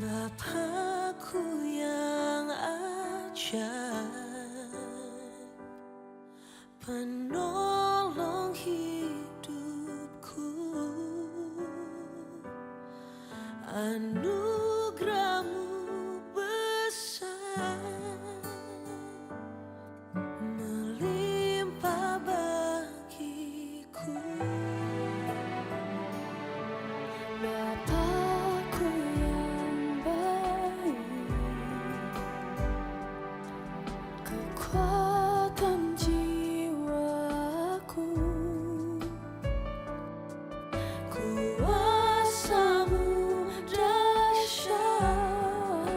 Bapakku yang ajaib, penolong hidupku, anugerahmu besar, melimpah bagiku. Bapakku yang baik, kekuatan jiwaku, kuasa-Mu dahsyat,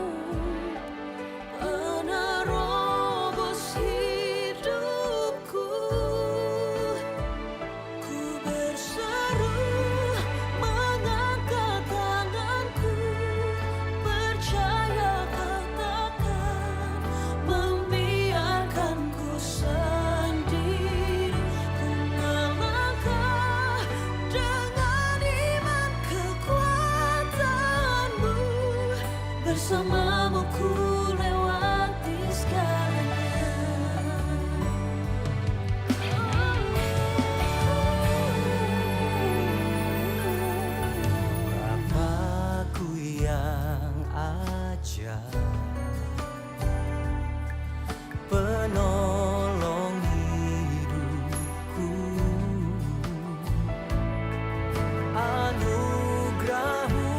penerobos hidupku. Ku berseru mengangkat tanganku, percaya Kau takkan membiarkanku sendiri. Ku melangkah dengan iman kekuatan-Mu, bersama-Mu ku lewati segalanya. Bapakku yang ajaib, penolong hidupku, anugerah-Mu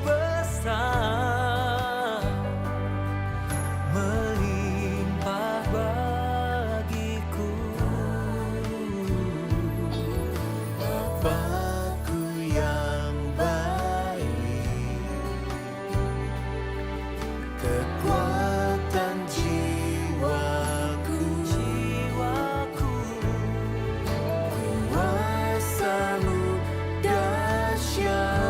besar, melimpah bagiku. Bapakku yang baik, kekuatan jiwaku, kuasa-Mu dahsyat,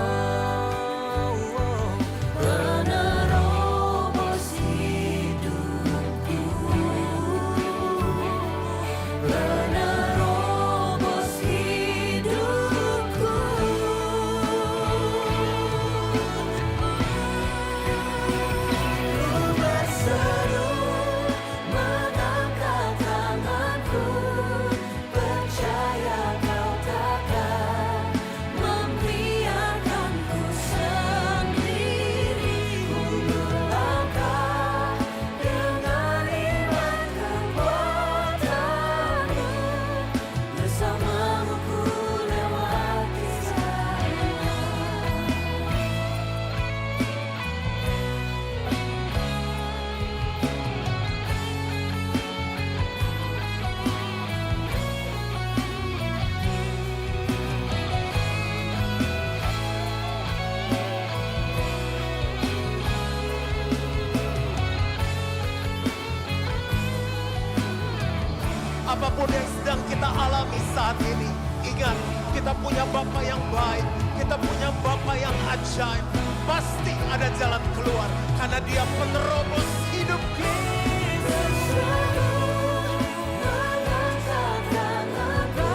penerobos hidupku, penerobos hidupku. Ku berseru mengangkat tanganku, percaya Kau takkan membiarkanku sendiri. Ku melangkah dengan iman kekuatan-Mu, bersama-Mu ku lewati segalanya. Apapun yang sedang kita alami saat ini, ingat kita punya Bapa yang baik, kita punya Bapa yang ajaib. Pasti ada jalan keluar karena Dia penerobos hidup kita. Mengangkat tanganku,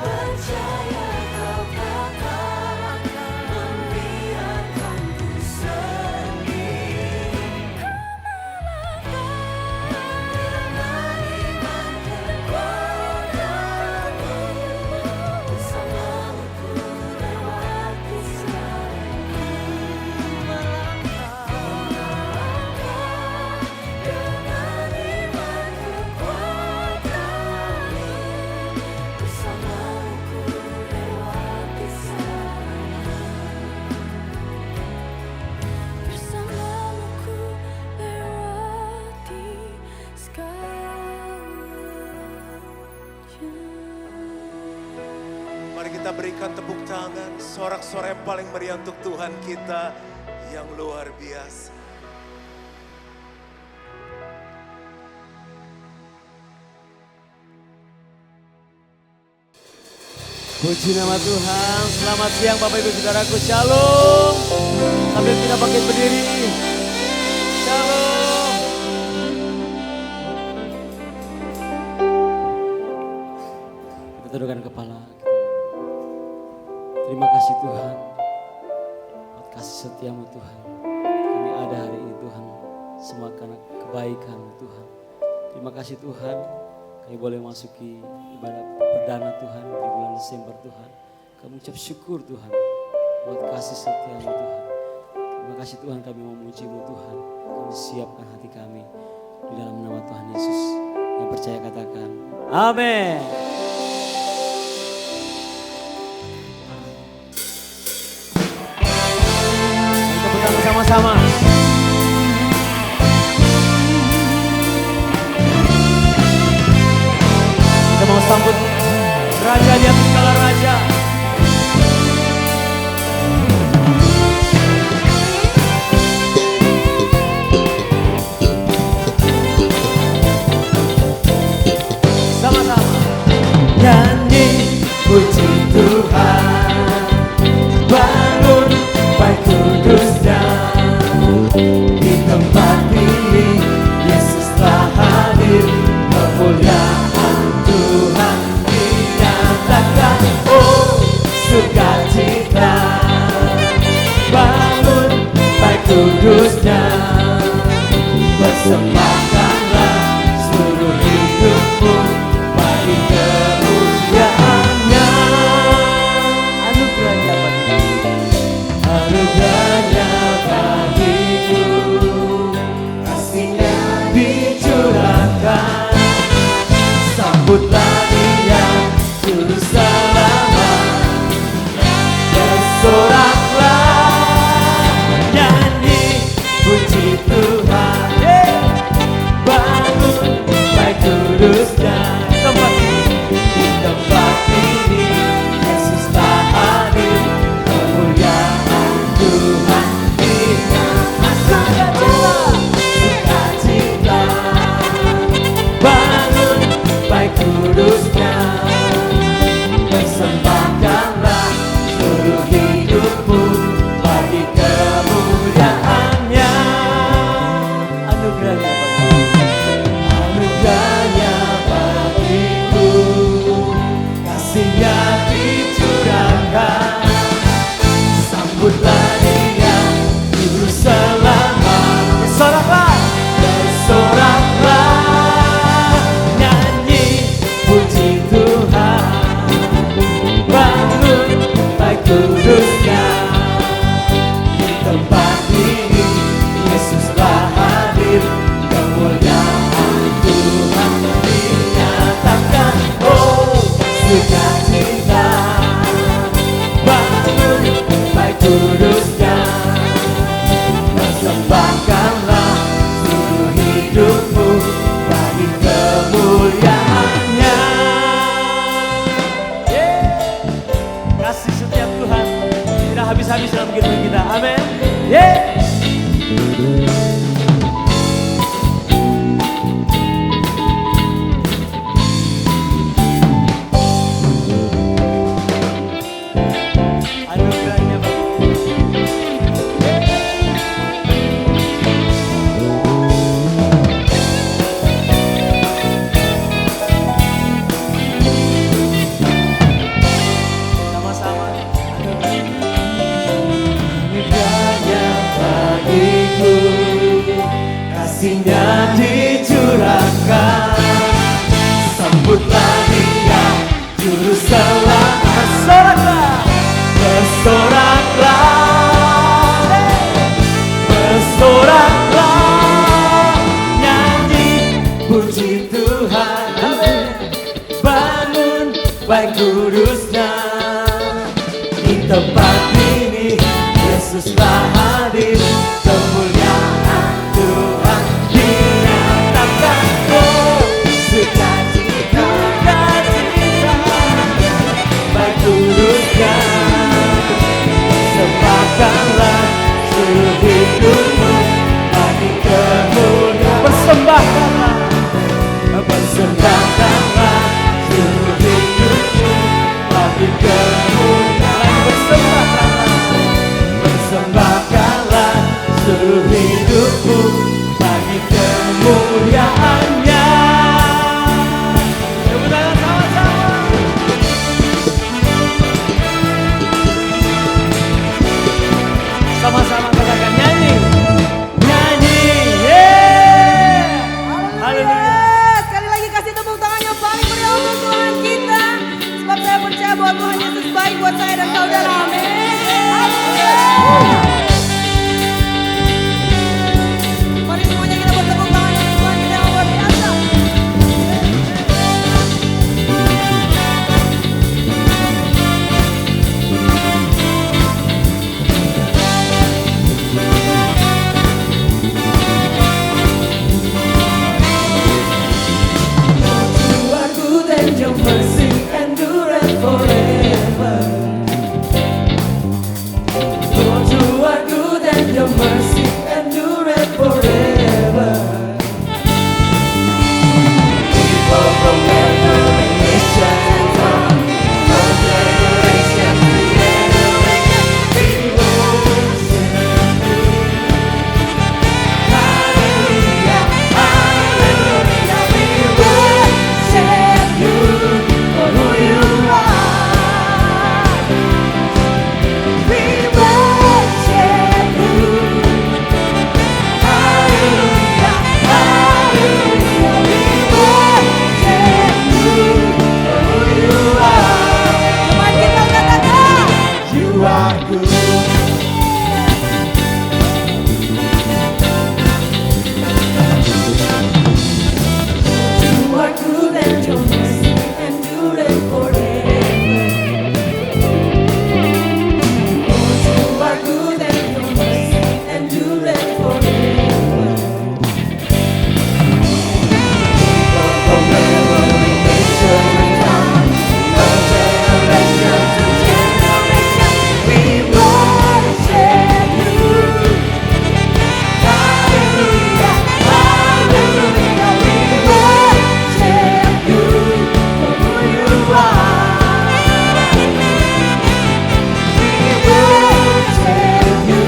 percaya Kau takkan membiarkanku sendiri. Dengan iman kekuatan-Mu, bersama-Mu ku lewati segalanya. Dengan iman kekuatan-Mu, bersama-Mu ku lewati segalanya. Bersama-Mu ku lewati segalanya. Mari kita berikan tepuk tangan, sorak-sorai yang paling meriah untuk Tuhan kita yang luar biasa. Puji nama Tuhan. Selamat siang Bapak Ibu Saudaraku. Shalom. Sambil kita bangkit berdiri. Shalom. Kita tundukkan kepala. Terima kasih Tuhan. kasih setiamu Tuhan. Kami ada hari ini Tuhan, semua karena kebaikan-Mu Tuhan. Terima kasih Tuhan, kami boleh masuki ibadah perdana Tuhan di bulan Desember Tuhan. Kami ucap syukur Tuhan buat kasih setiamu Tuhan. Terima kasih Tuhan, kami memuji-Mu Tuhan. Kami siapkan hati kami di dalam nama Tuhan Yesus. Yang percaya katakan amin. Kita bersama-sama. Kita mau sambut Raja di atas segala raja. Sama-sama. Nyanyi puji Tuhan, bangun baik kudusnya. Di tempat ini Yesus telah hadir, kemuliaan Tuhan dinyatakan. Oh sukacita, bangun baik kudusnya. Persembahkanlah seluruh hidupmu bagi kemuliaannya. Anugerahnya bagiku, anugerahnya bagiku, kasihnya dicurahkan. Sambutlah Dia juru selamat, bersoraklah, nyanyi puji Tuhan. Bangun baik kudusnya. Di tempat ini Yesus telah hadir, kemuliaan Tuhan dinyatakan. Sukacita, bangun baik kudusnya. Persembahkanlah seluruh hidupmu bagi kemuliaannya. Anugerahnya bagiku, anugerahnya bagiku, kasihnya dicurahkan. Sambutlah Dia juru selamat, bersoraklah, bersoraklah, nyanyi puji Tuhan. Bangun baik kudusnya. Di tempat ini Yesus telah hadir, kemuliaan Tuhan dinyatakan. Oh sukacita, bangun baik kudusnya. Persembahkanlah seluruh hidupmu bagi kemuliaannya. Kasih setiap Tuhan tidak habis-habis dalam kehidupan kita. Amin. Anugerahnya bagiku. Sama-sama. Anugerahnya bagiku, kasihnya dicurahkan. Sambutlah Dia juru selamat, bersoraklah, bersoraklah, bersoraklah, nyanyi puji Tuhan. Bangun baik kudusnya. Di tempat ini Yesus telah hadir, kemuliaan Tuhan dinyatakan. Oh sukacita, baik kudusnya. Persembahkanlah seluruh hidupmu bagi kemuliaan. Persembahkanlah, persembahkanlah seluruh hidupmu bagi kemuliaan. Persembahkanlah, persembahkanlah Mari semuanya kita bertepuk tangan untuk Tuhan kita yang luar biasa. You are good and your mercy endureth forever. Lord, you are good and your mercy endureth forever. People from every nation and tongue, from generation to generation, we worship you. Hallelujah, hallelujah, we worship you for who you are. We worship you. Hallelujah, hallelujah, we worship you for who you are. Mari kita katakan. You are good. You are good and your mercy endureth forever. Lord, you are good and your mercy endureth forever. From every nation and tongue, from generation to generation, we worship you. Hallelujah, hallelujah, we worship you for who you are. We worship you.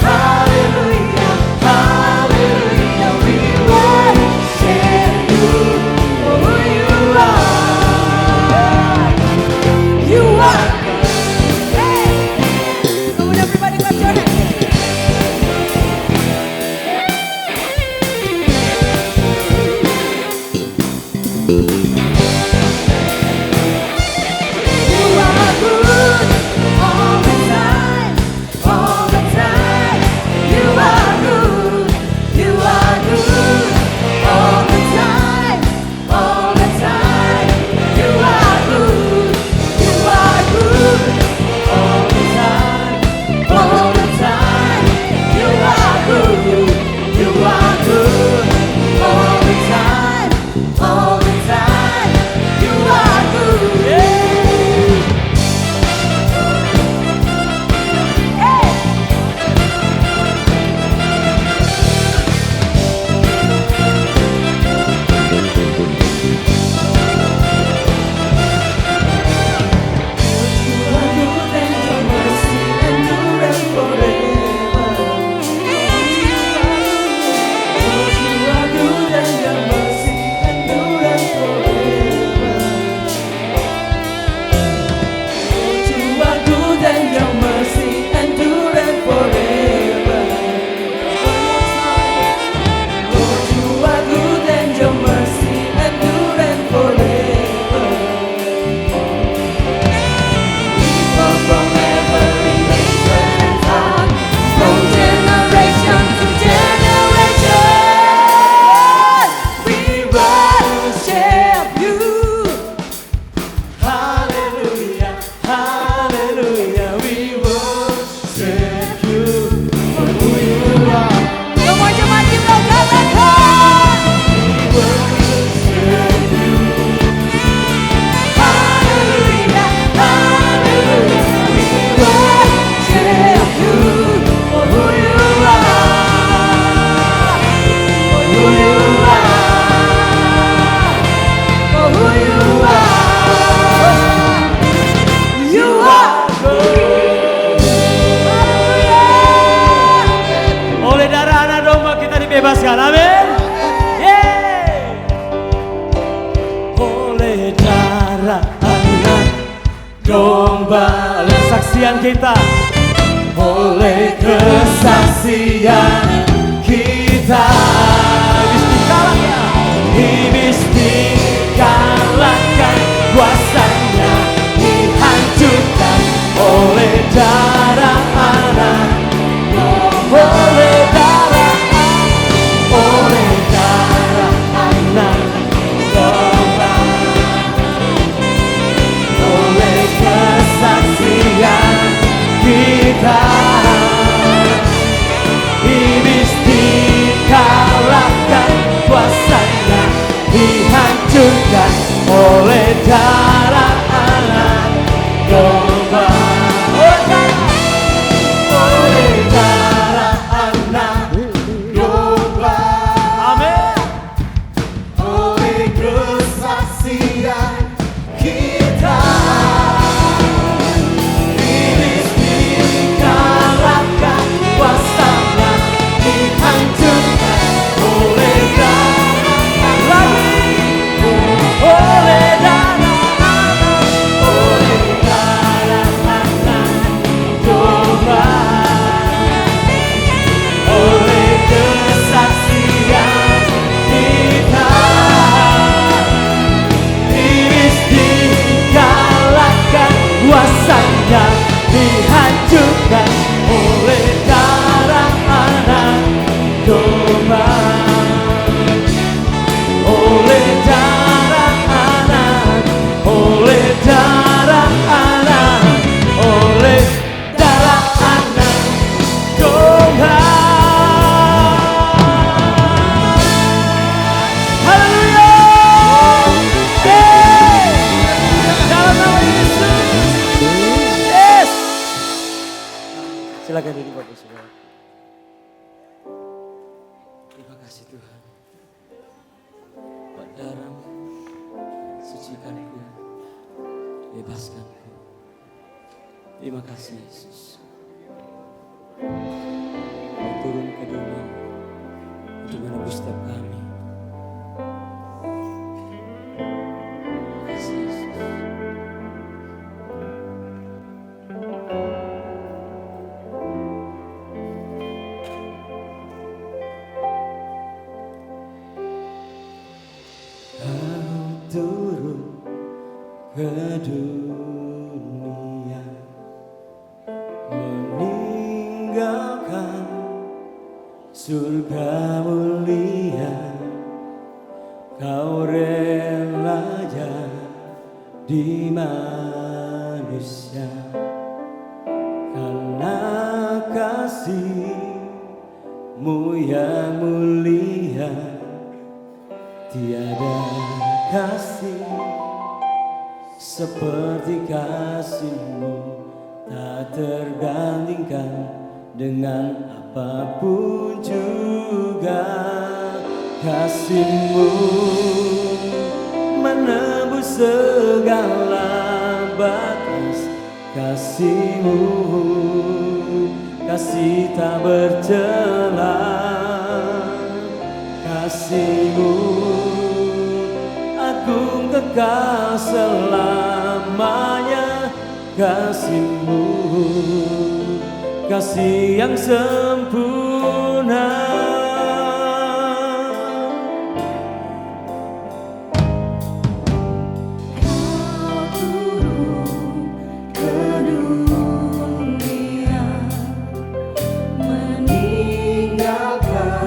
Hallelujah, hallelujah, we worship you for who you are. You are. Hey. Come on everybody, clap your hands. You are good all the time, all the time. You are good, you are good all the time, all the time. You are good, you are good all the time, all the time. You are good, you are good all the time, all the time. You are good. Semua jemaat kita katakan. Oleh darah anak domba kita dibebaskan, amin. Yeay. Oleh darah anak domba, oleh kesaksian kita, oleh kesaksian kita, iblis dikalahkan, kuasanya dihancurkan oleh darah dibersihkan oleh darah anak domba, oleh darah anak, oleh darah anak, oleh darah anak domba. Haleluya. Dalam nama Yesus. Yes. Silakan duduk Bapak Saudara. Terima kasih Tuhan. Buat darah sucikanku, bebaskanku. Terima kasih Yesus. Kau turun ke dunia untuk menebus setiap kami. Terima kasih Yesus. Kau turun ke dunia, meninggalkan surga mulia. Kau rela jadi manusia karena kasih-Mu yang mulia. Tiada kasih seperti kasih-Mu, tak tergantikan dengan apapun juga. Kasih-Mu menembus segala batas. Kasih-Mu, kasih tak bercela. Kasih-Mu agung kekal selamanya. Kasih-Mu, kasih yang sempurna. Kau turun ke dunia, meninggalkan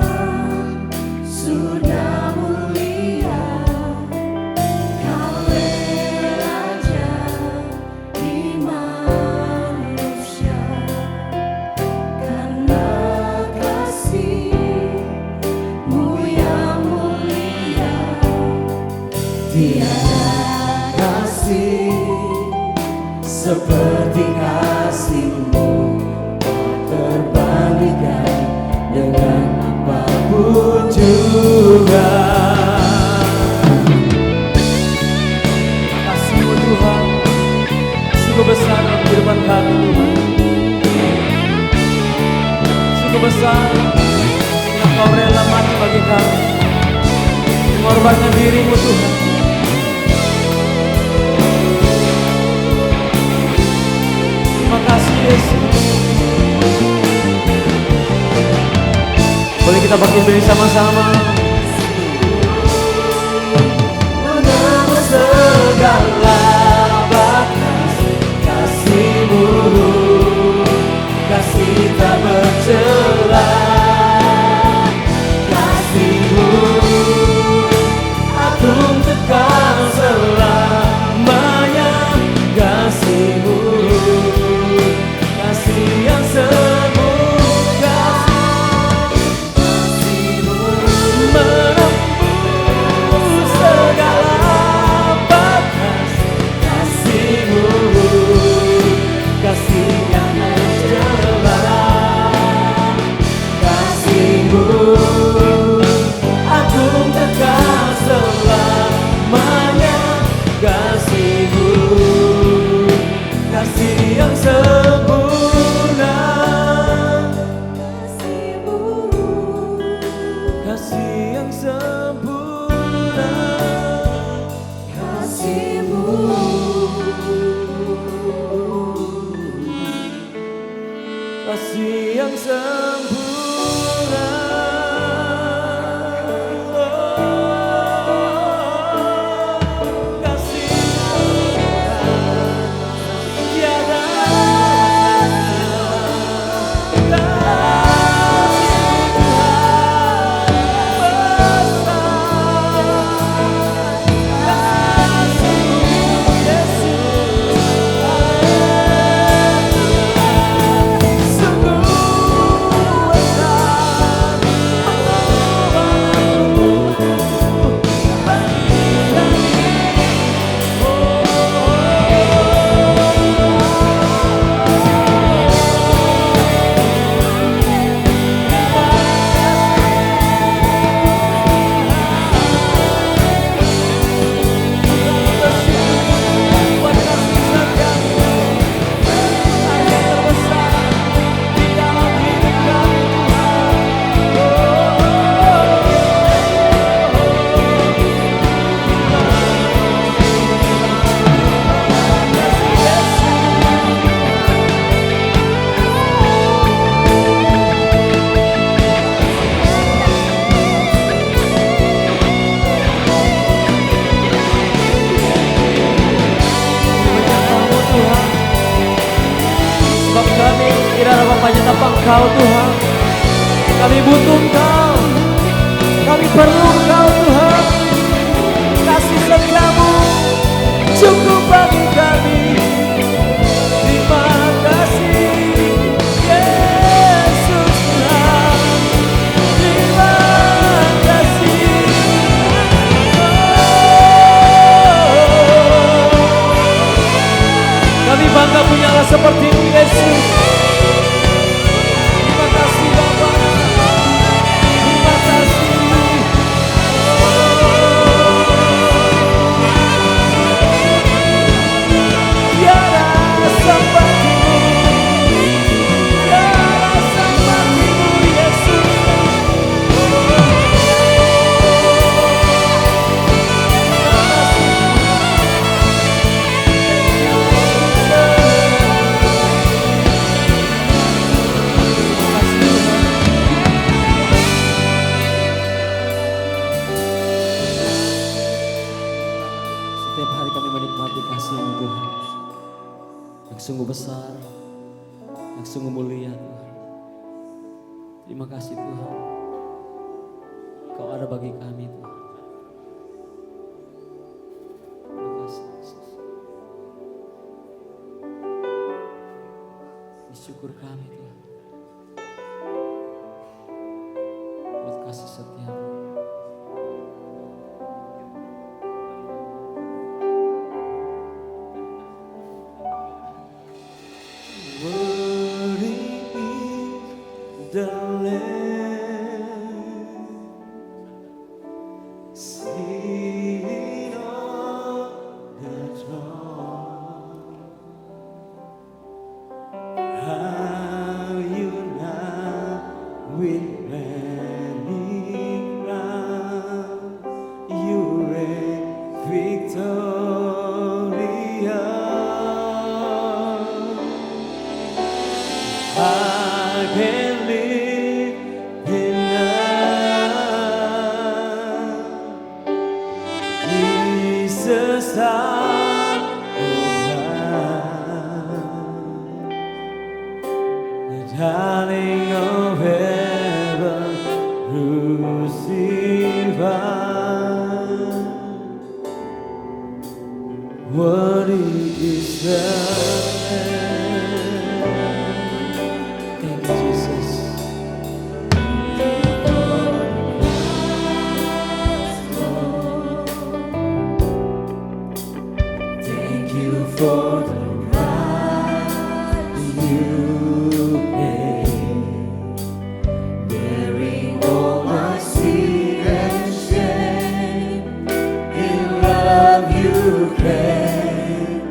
surga mulia. Kau rela jadi manusia karena kasih-Mu yang mulia. Tiada kasih seperti kasih-Mu, tak terbandingkan dengan apapun juga. Kasih-Mu Tuhan sungguh besar dalam kehidupan kami Tuhan. Sungguh besar yang Kau rela mati bagi kami, mengorbankan diri-Mu Tuhan. Terima kasih Yesus. Boleh kita berdiri sama-sama. Menembus segala batas. Kasih-Mu, kasih tak bercela. Kasih-Mu agung kekal selamanya. Kasih-Mu, kasih yang sempurna. Kasih-Mu menembus segala batas. Kasih-Mu, kasih yang mencela. Kasih-Mu agung kekal selamanya. Kasih-Mu, kasih yang sempurna. Kasih yang sempurna. Kasih-Mu, Kasih yang sempurna. Kasih-Mu tiada Tidak ada bapaknya tanpa Engkau Tuhan. Kami butuh Engkau. Kami perlu Engkau Tuhan. Kasih setiamu cukup bagi kami. Terima kasih Yesus Tuhan. Terima kasih. Kami bangga punya Allah seperti-Mu Yesus. Terima kasih Bapa. Terima kasih. Tiada seperti-Mu. Tiada seperti-Mu Yesus. Setiap hari kami menikmati kasih-Mu Tuhan, yang sungguh besar, yang sungguh mulia Tuhan. Terima kasih Tuhan, Kau ada bagi kami Tuhan. Terima kasih Yesus. Bersyukur kami Tuhan, buat kasih setia-Mu. Worthy is the Lamb seated on the throne. How you now with many crowns you reign victorious. I can live in love. Jesus, Son of God, the darling of heaven, crucified. Worthy is the for the price you paid, bearing all my sin and shame. In love you came,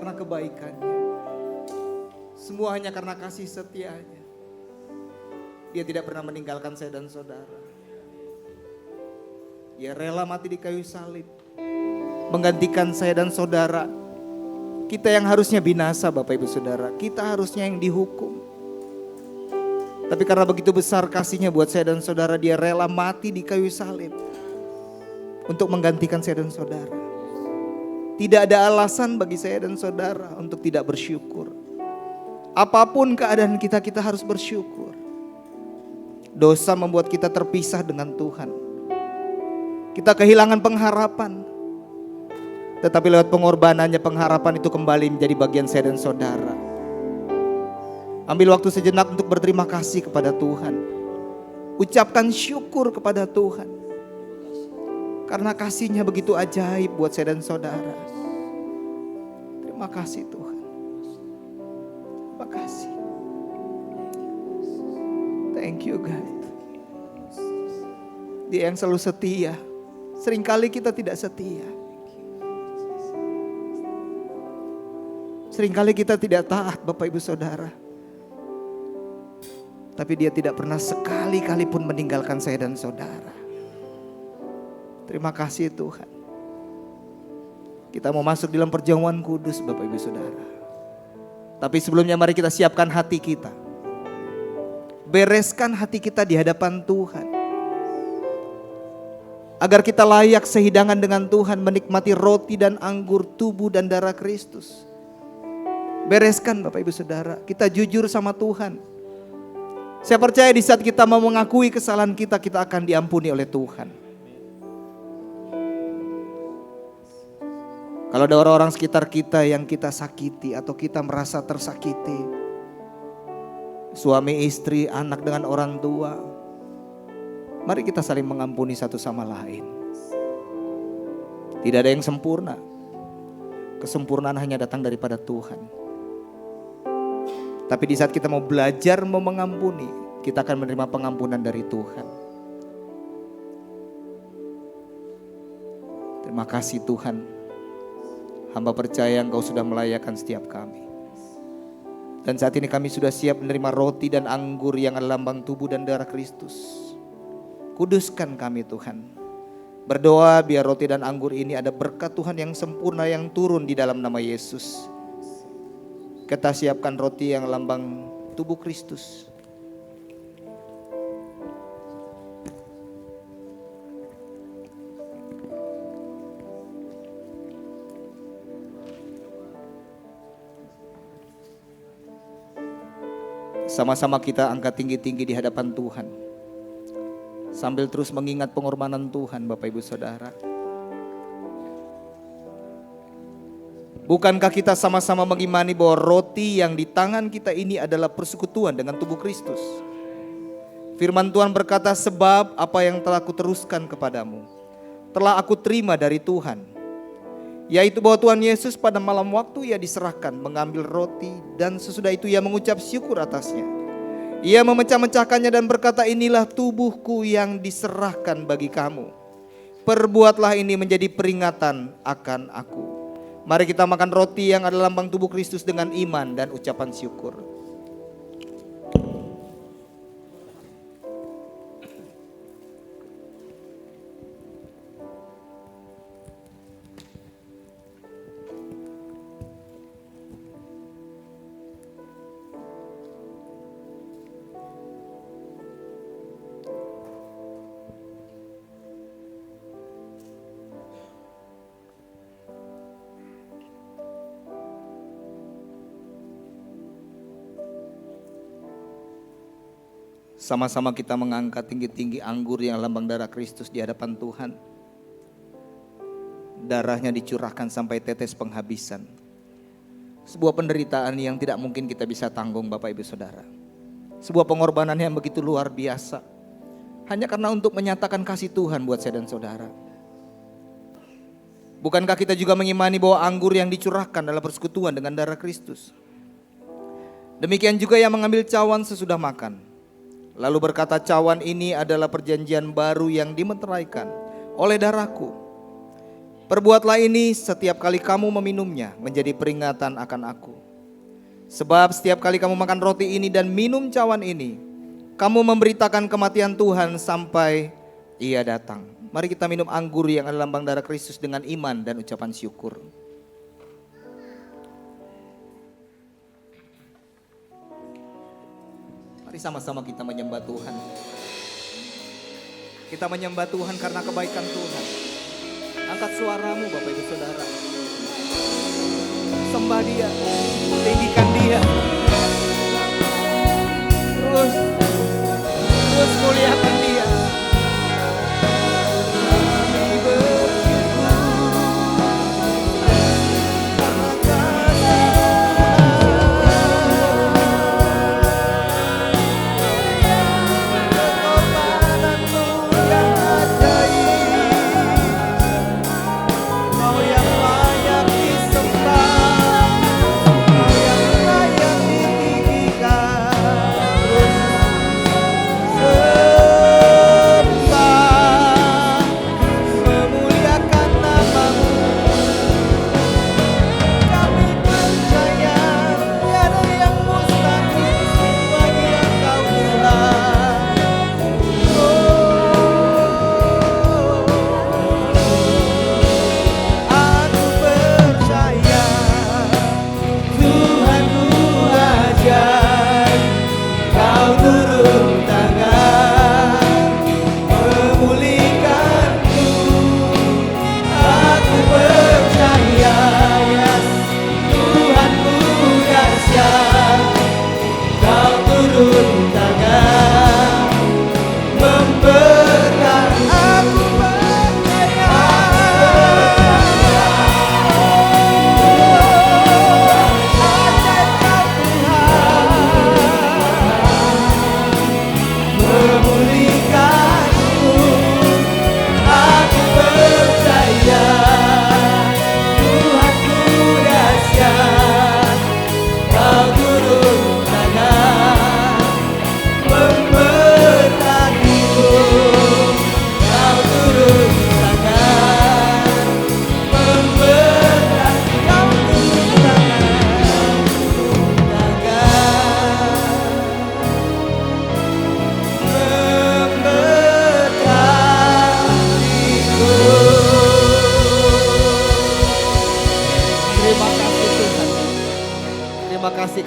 karena kebaikannya. Semua hanya karena kasih setianya. Dia tidak pernah meninggalkan saya dan saudara. Dia rela mati di kayu salib, menggantikan saya dan saudara. Kita yang harusnya binasa Bapak Ibu Saudara, kita harusnya yang dihukum. Tapi karena begitu besar kasihnya buat saya dan saudara, dia rela mati di kayu salib untuk menggantikan saya dan saudara. Tidak ada alasan bagi saya dan saudara untuk tidak bersyukur. Apapun keadaan kita, kita harus bersyukur. Dosa membuat kita terpisah dengan Tuhan. Kita kehilangan pengharapan. Tetapi lewat pengorbanannya, pengharapan itu kembali menjadi bagian saya dan saudara. Ambil waktu sejenak untuk berterima kasih kepada Tuhan. Ucapkan syukur kepada Tuhan. Karena kasih-Nya begitu ajaib buat saya dan saudara. Terima kasih Tuhan. Terima kasih. Thank you God. Dia yang selalu setia. Seringkali kita tidak setia. Seringkali kita tidak taat Bapak Ibu Saudara. Tapi dia tidak pernah sekali-kali pun meninggalkan saya dan saudara. Terima kasih Tuhan. Kita mau masuk dalam perjamuan kudus Bapak Ibu Saudara. Tapi sebelumnya mari kita siapkan hati kita. Bereskan hati kita di hadapan Tuhan. Agar kita layak sehidangan dengan Tuhan, menikmati roti dan anggur, tubuh dan darah Kristus. Bereskan Bapak Ibu Saudara, kita jujur sama Tuhan. Saya percaya di saat kita mau mengakui kesalahan kita, kita akan diampuni oleh Tuhan. Kalau ada orang-orang sekitar kita yang kita sakiti atau kita merasa tersakiti, suami, istri, anak dengan orang tua, mari kita saling mengampuni satu sama lain. Tidak ada yang sempurna. Kesempurnaan hanya datang daripada Tuhan. Tapi di saat kita mau belajar mau mengampuni, kita akan menerima pengampunan dari Tuhan. Terima kasih Tuhan. Hamba percaya Engkau sudah melayakan setiap kami. Dan saat ini kami sudah siap menerima roti dan anggur yang adalah lambang tubuh dan darah Kristus. Kuduskan kami Tuhan. Berdoa biar roti dan anggur ini ada berkat Tuhan yang sempurna yang turun di dalam nama Yesus. Kita siapkan roti yang lambang tubuh Kristus. Sama-sama kita angkat tinggi-tinggi di hadapan Tuhan. Sambil terus mengingat pengorbanan Tuhan Bapak Ibu Saudara. Bukankah kita sama-sama mengimani bahwa roti yang di tangan kita ini adalah persekutuan dengan tubuh Kristus? Firman Tuhan berkata, sebab apa yang telah aku teruskan kepadamu telah aku terima dari Tuhan. Yaitu bahwa Tuhan Yesus pada malam waktu ia diserahkan mengambil roti dan sesudah itu ia mengucap syukur atasnya. Ia memecah-mecahkannya dan berkata, inilah tubuhku yang diserahkan bagi kamu. Perbuatlah ini menjadi peringatan akan aku. Mari kita makan roti yang adalah lambang tubuh Kristus dengan iman dan ucapan syukur. Sama-sama kita mengangkat tinggi-tinggi anggur yang lambang darah Kristus di hadapan Tuhan. Darahnya dicurahkan sampai tetes penghabisan. Sebuah penderitaan yang tidak mungkin kita bisa tanggung Bapak Ibu Saudara. Sebuah pengorbanan yang begitu luar biasa. Hanya karena untuk menyatakan kasih Tuhan buat saya dan saudara. Bukankah kita juga mengimani bahwa anggur yang dicurahkan adalah persekutuan dengan darah Kristus? Demikian juga yang mengambil cawan sesudah makan. Lalu berkata, cawan ini adalah perjanjian baru yang dimeteraikan oleh darahku. Perbuatlah ini setiap kali kamu meminumnya menjadi peringatan akan aku. Sebab setiap kali kamu makan roti ini dan minum cawan ini, kamu memberitakan kematian Tuhan sampai Ia datang. Mari kita minum anggur yang adalah lambang darah Kristus dengan iman dan ucapan syukur. Mari sama-sama kita menyembah Tuhan. Kita menyembah Tuhan karena kebaikan Tuhan. Angkat suaramu Bapak Ibu Saudara. Sembah Dia, tinggikan Dia. Terus muliakan Dia.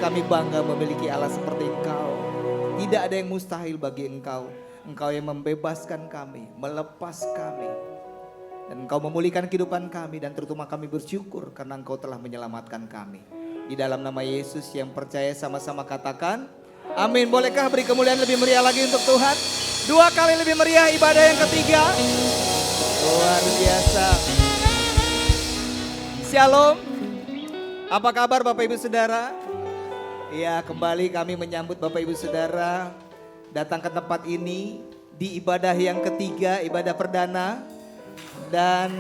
Kami bangga memiliki Allah seperti Engkau. Tidak ada yang mustahil bagi Engkau. Engkau yang membebaskan kami, melepas kami. Dan Engkau memulihkan kehidupan kami, dan terutama kami bersyukur karena Engkau telah menyelamatkan kami. Di dalam nama Yesus yang percaya sama-sama katakan amin. Bolehkah beri kemuliaan lebih meriah lagi untuk Tuhan? 2 kali lebih meriah ibadah yang ketiga. Luar biasa. Shalom. Apa kabar Bapak Ibu Saudara? Ya, kembali kami menyambut Bapak Ibu Saudara datang ke tempat ini di ibadah yang ketiga, ibadah perdana. Dan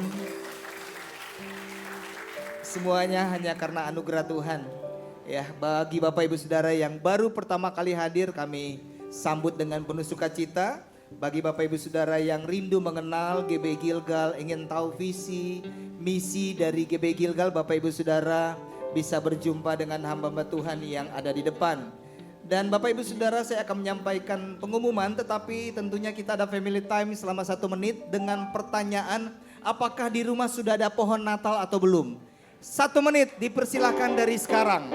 semuanya hanya karena anugerah Tuhan. Ya, bagi Bapak Ibu Saudara yang baru pertama kali hadir, kami sambut dengan penuh sukacita. Bagi Bapak Ibu Saudara yang rindu mengenal GB Gilgal, ingin tahu visi, misi dari GB Gilgal, Bapak Ibu Saudara bisa berjumpa dengan hamba-hamba Tuhan yang ada di depan. Dan Bapak Ibu Saudara, saya akan menyampaikan pengumuman, tetapi tentunya kita ada family time selama 1 menit dengan pertanyaan, apakah di rumah sudah ada pohon Natal atau belum? 1 menit dipersilahkan dari sekarang.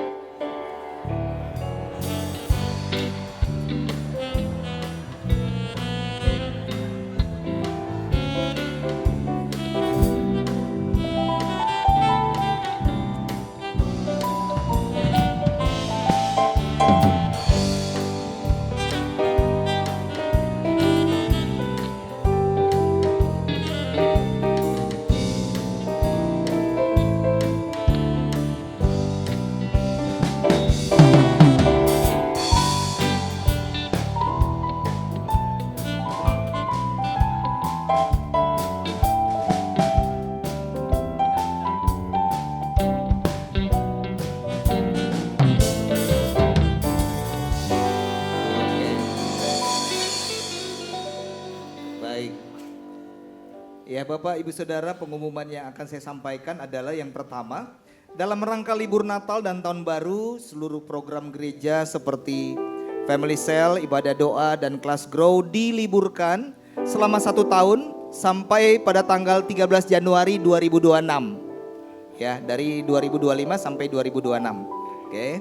Ya Bapak Ibu Saudara, pengumuman yang akan saya sampaikan adalah yang pertama, dalam rangka libur Natal dan Tahun Baru, seluruh program gereja seperti Family Cell, ibadah doa, dan kelas Grow diliburkan selama 1 tahun sampai pada tanggal 13 Januari 2026. Ya, dari 2025 sampai 2026. Oke.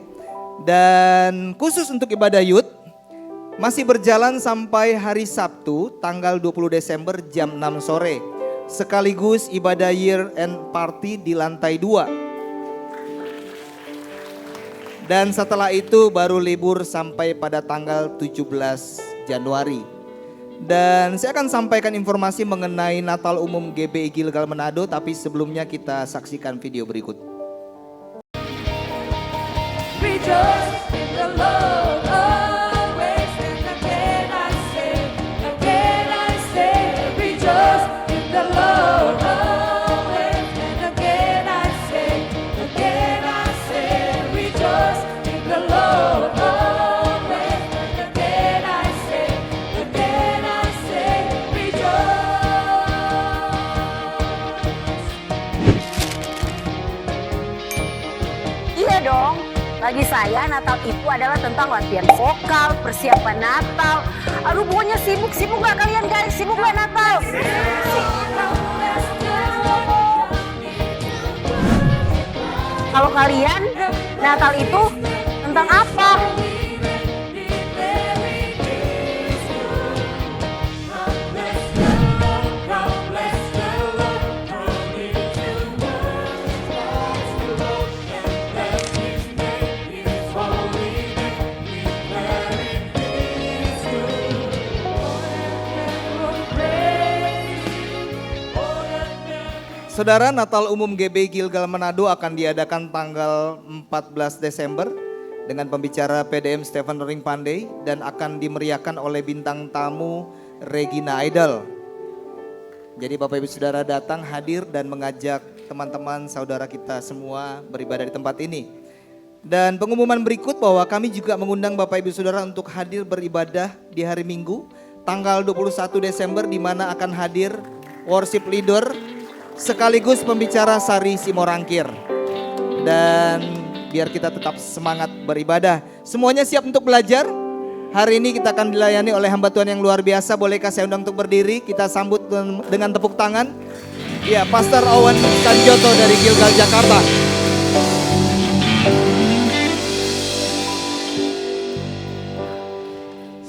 Dan khusus untuk ibadah youth masih berjalan sampai hari Sabtu tanggal 20 Desember jam 6 sore. Sekaligus ibadah year end party di lantai 2. Dan setelah itu baru libur sampai pada tanggal 17 Januari. Dan saya akan sampaikan informasi mengenai Natal Umum GBI Gilgal Manado, tapi sebelumnya kita saksikan video berikut. Rejoice in the Lord always, and again I say, rejoice in the Lord always, and again I say, rejoice in the Lord always, and again I say, rejoice. Iya dong, bagi saya Natal itu adalah tentang latihan vokal, persiapan Natal. Aduh pokoknya sibuk gak kalian guys? Sibuk gak Natal? Kalau kalian, Natal itu tentang apa? Saudara, Natal Umum GBI Gilgal Manado akan diadakan tanggal 14 Desember dengan pembicara PDM Stephen Ring Pandey dan akan dimeriahkan oleh bintang tamu Regina Idol. Jadi Bapak Ibu Saudara datang hadir dan mengajak teman-teman saudara kita semua beribadah di tempat ini. Dan pengumuman berikut bahwa kami juga mengundang Bapak Ibu Saudara untuk hadir beribadah di hari Minggu tanggal 21 Desember di mana akan hadir worship leader sekaligus pembicara Sari Simorangkir. Dan biar kita tetap semangat beribadah. Semuanya siap untuk belajar? Hari ini kita akan dilayani oleh hamba Tuhan yang luar biasa. Bolehkah saya undang untuk berdiri? Kita sambut dengan tepuk tangan. Ya, Pastor Owen Sanjoto dari Gilgal Jakarta.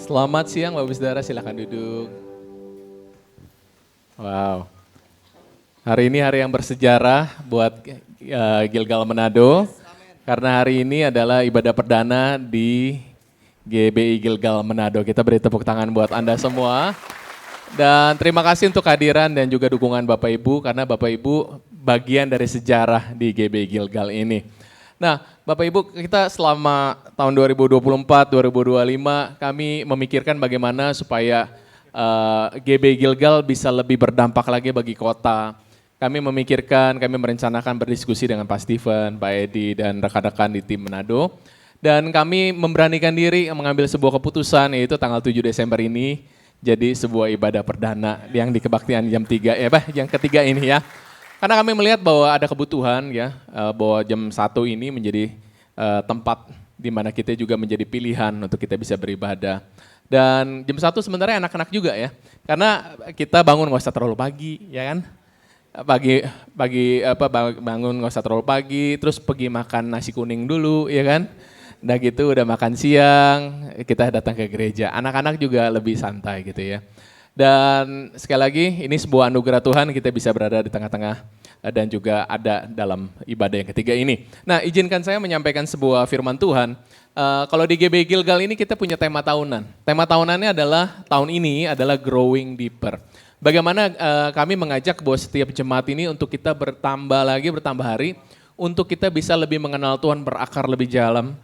Selamat siang Bapak Saudara, silakan duduk. Wow. Hari ini hari yang bersejarah buat Gilgal Manado. Karena hari ini adalah ibadah perdana di GBI Gilgal Manado. Kita beri tepuk tangan buat Anda semua. Dan terima kasih untuk kehadiran dan juga dukungan Bapak Ibu. Karena Bapak Ibu bagian dari sejarah di GBI Gilgal ini. Nah Bapak Ibu, kita selama tahun 2024-2025 kami memikirkan bagaimana supaya GBI Gilgal bisa lebih berdampak lagi bagi kota. Kami memikirkan, kami merencanakan berdiskusi dengan Pak Steven, Pak Edi, dan rekan-rekan di tim Manado. Dan kami memberanikan diri mengambil sebuah keputusan, yaitu tanggal 7 Desember ini jadi sebuah ibadah perdana yang di kebaktian jam 3, yang ketiga ini ya. Karena kami melihat bahwa ada kebutuhan ya, bahwa jam 1 ini menjadi tempat di mana kita juga menjadi pilihan untuk kita bisa beribadah. Dan jam 1 sebenarnya anak-anak juga ya, karena kita bangun nggak usah terlalu pagi ya kan. Bangun nggak usah terlalu pagi, terus pergi makan nasi kuning dulu ya kan. Udah gitu udah makan siang, kita datang ke gereja. Anak-anak juga lebih santai gitu ya. Dan sekali lagi ini sebuah anugerah Tuhan kita bisa berada di tengah-tengah dan juga ada dalam ibadah yang ketiga ini. Nah izinkan saya menyampaikan sebuah firman Tuhan. Kalau di GBI Gilgal ini kita punya tema tahunan. Tema tahunannya adalah tahun ini adalah Growing Deeper. Bagaimana kami mengajak bahwa setiap jemaat ini untuk kita bertambah hari untuk kita bisa lebih mengenal Tuhan, berakar lebih dalam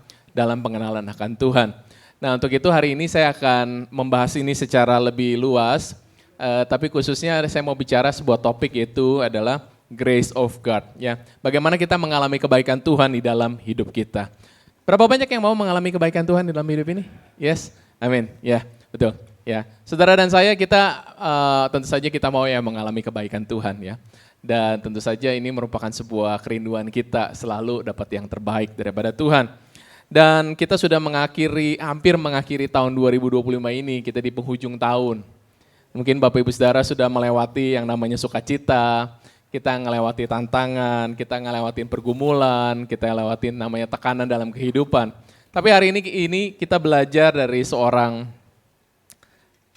pengenalan akan Tuhan. Nah untuk itu hari ini saya akan membahas ini secara lebih luas, tapi khususnya saya mau bicara sebuah topik yaitu adalah Grace of God. Ya, bagaimana kita mengalami kebaikan Tuhan di dalam hidup kita. Berapa banyak yang mau mengalami kebaikan Tuhan di dalam hidup ini? Yes, amin. Ya, betul. Ya, saudara dan saya kita tentu saja kita mau ya mengalami kebaikan Tuhan ya. Dan tentu saja ini merupakan sebuah kerinduan kita selalu dapat yang terbaik daripada Tuhan. Dan kita sudah hampir mengakhiri tahun 2025 ini, kita di penghujung tahun. Mungkin Bapak Ibu Saudara sudah melewati yang namanya sukacita, kita ngelewati tantangan, kita ngelewatin pergumulan, kita lewatin namanya tekanan dalam kehidupan. Tapi hari ini kita belajar dari seorang